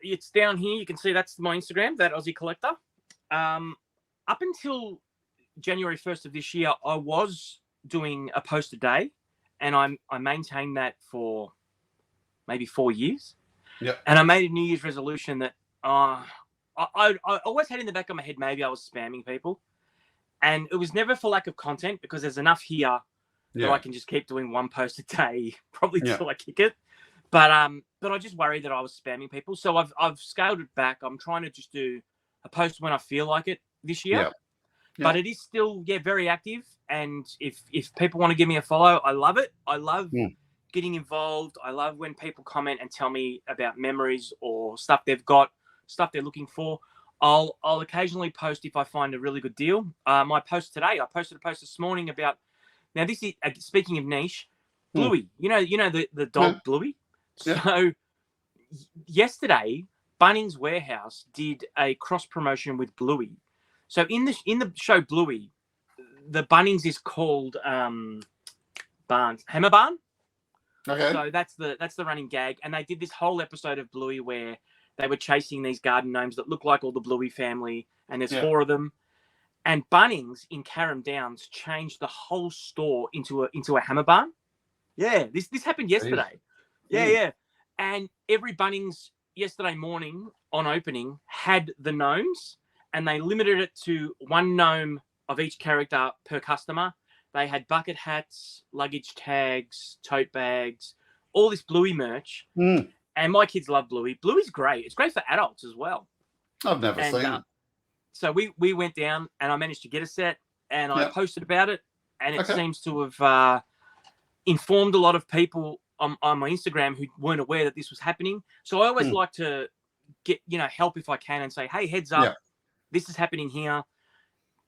It's down here. You can see that's my Instagram, that Aussie Collector. Up until January 1st of this year, I was doing a post a day, and I maintained that for maybe 4 years. Yeah. And I made a New Year's resolution that I always had in the back of my head maybe I was spamming people, and it was never for lack of content because there's enough here that I can just keep doing one post a day, probably till I kick it. But I just worried that I was spamming people, so I've scaled it back. I'm trying to just do a post when I feel like it this year. Yeah. But it is still very active, and if people want to give me a follow, I love it. I love getting involved. I love when people comment and tell me about memories or stuff they've got, stuff they're looking for. I'll occasionally post if I find a really good deal. My post today, I posted a post this morning about, now this is speaking of niche, Bluey. You know the dog Bluey. So yesterday, Bunnings Warehouse did a cross promotion with Bluey. So in the show Bluey, the Bunnings is called Hammer Barn. Okay. So that's the running gag, and they did this whole episode of Bluey where they were chasing these garden gnomes that look like all the Bluey family, and there's 4 of them. And Bunnings in Carrum Downs changed the whole store into a Hammer Barn. Yeah, this happened yesterday. Yeah. And every Bunnings yesterday morning on opening had the gnomes, and they limited it to 1 gnome of each character per customer. They had bucket hats, luggage tags, tote bags, all this Bluey merch. And my kids love Bluey. Bluey's great. It's great for adults as well. I've never seen it. So we went down and I managed to get a set, and I posted about it, and it seems to have informed a lot of people on my Instagram who weren't aware that this was happening. So I always like to get, help if I can and say, hey, heads up, this is happening here.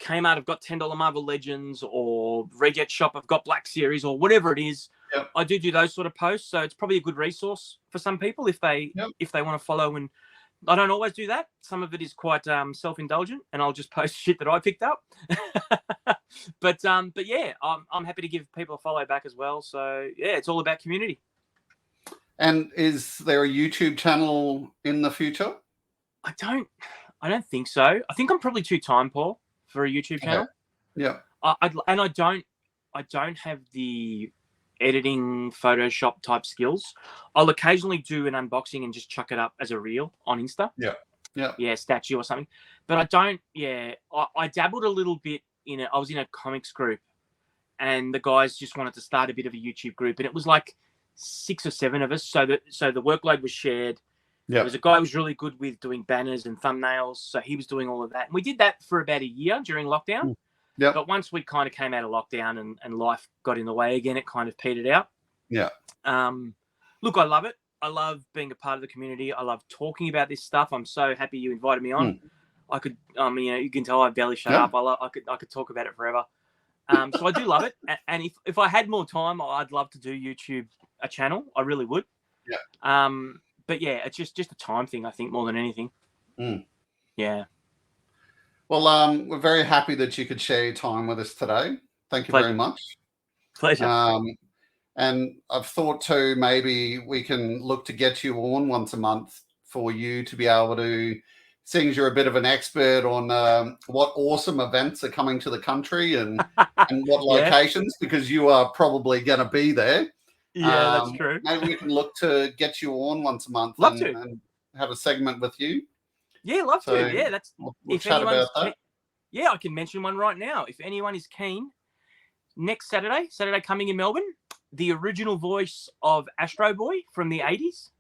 Kmart have got $10 Marvel Legends, or Reject Shop have got Black Series, or whatever it is. I do those sort of posts. So it's probably a good resource for some people if they want to follow. And I don't always do that. Some of it is quite self-indulgent, and I'll just post shit that I picked up. but yeah, I'm happy to give people a follow back as well. So yeah, it's all about community. And is there a YouTube channel in the future? I don't think so. I think I'm probably too time poor for a YouTube channel. Yeah. I don't have the editing Photoshop type skills. I'll occasionally do an unboxing and just chuck it up as a reel on Insta. Yeah, statue or something. But I don't. Yeah, I dabbled a little bit in it. I was in a comics group, and the guys just wanted to start a bit of a YouTube group, and it was like 6 or 7 of us. So the workload was shared. There was a guy who was really good with doing banners and thumbnails, so he was doing all of that. And we did that for about a year during lockdown. Yeah. But once we kind of came out of lockdown and life got in the way again, it kind of petered out. Yeah. Look, I love it. I love being a part of the community. I love talking about this stuff. I'm so happy you invited me on. I could, you can tell I barely shut up. I could talk about it forever. So I do love it. And if I had more time, I'd love to do YouTube a channel. I really would. Yeah. But yeah, it's just a time thing, I think, more than anything. Yeah. Well, we're very happy that you could share your time with us today. Thank you very much. Pleasure. And I've thought too, maybe we can look to get you on once a month for you to be able to, seeing as you're a bit of an expert on what awesome events are coming to the country and what locations, because you are probably going to be there. Yeah, that's true. Maybe we can look to get you on once a month and have a segment with you. Yeah, love to. Yeah, that's we'll chat about that. Yeah, I can mention one right now. If anyone is keen, next Saturday coming in Melbourne, the original voice of Astro Boy from the 80s.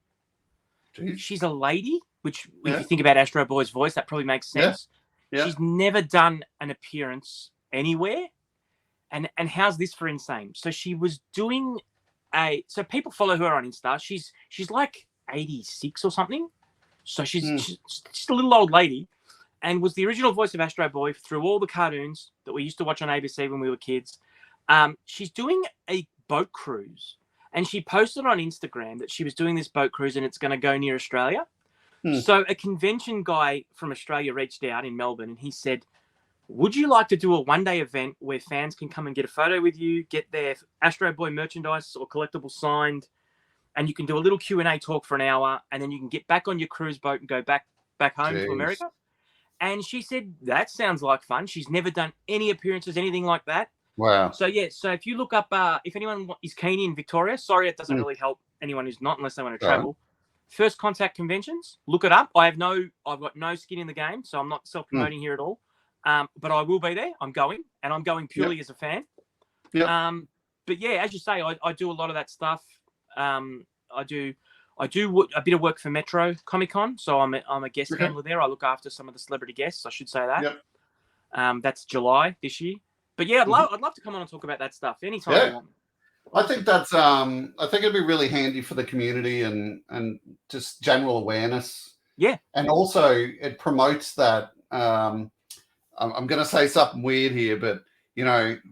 Jeez. She's a lady, which if you think about Astro Boy's voice, that probably makes sense. Yeah. She's never done an appearance anywhere. And how's this for insane? So she was doing so people follow her on Insta. She's like 86 or something. So she's just a little old lady, and was the original voice of Astro Boy through all the cartoons that we used to watch on ABC when we were kids. She's doing a boat cruise, and she posted on Instagram that she was doing this boat cruise and it's going to go near Australia. So a convention guy from Australia reached out in Melbourne, and he said, would you like to do a one-day event where fans can come and get a photo with you, get their Astro Boy merchandise or collectibles signed, and you can do a little Q&A talk for an hour, and then you can get back on your cruise boat and go back home to America? And she said, that sounds like fun. She's never done any appearances, anything like that. Wow. So, yeah, so if you look up, if anyone is keen in Victoria, sorry, it doesn't really help anyone who's not unless they want to travel. First Contact Conventions, look it up. I've got no skin in the game, so I'm not self-promoting here at all. But I will be there. I'm going, and I'm going purely as a fan. But yeah, as you say, I do a lot of that stuff. I do a bit of work for Metro Comic Con, so I'm a guest handler there. I look after some of the celebrity guests. I should say that. That's July this year. But yeah, I'd love to come on and talk about that stuff anytime you want. I think that's I think it'd be really handy for the community and just general awareness. Yeah, and also it promotes that. I'm going to say something weird here, but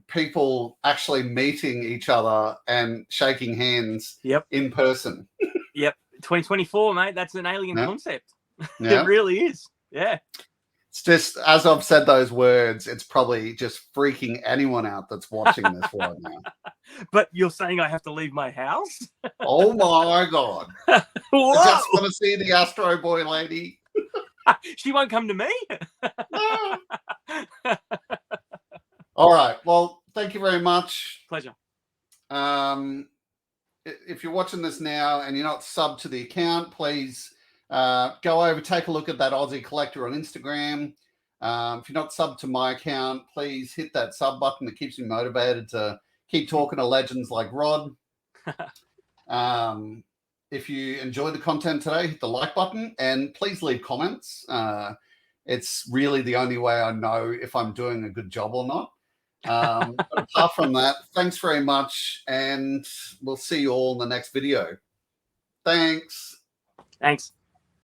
people actually meeting each other and shaking hands in person. 2024, mate. That's an alien concept. It really is. Yeah. It's just, as I've said those words, it's probably just freaking anyone out that's watching this right now. But you're saying I have to leave my house? Oh my God. I just want to see the Astro Boy lady. She won't come to me. No. All right. Well, thank you very much. Pleasure. If you're watching this now and you're not subbed to the account, please go over, take a look at that Aussie Collector on Instagram. If you're not subbed to my account, please hit that sub button. It keeps me motivated to keep talking to legends like Rod. If you enjoyed the content today, hit the like button and please leave comments. It's really the only way I know if I'm doing a good job or not. But apart from that, thanks very much, and we'll see you all in the next video. Thanks.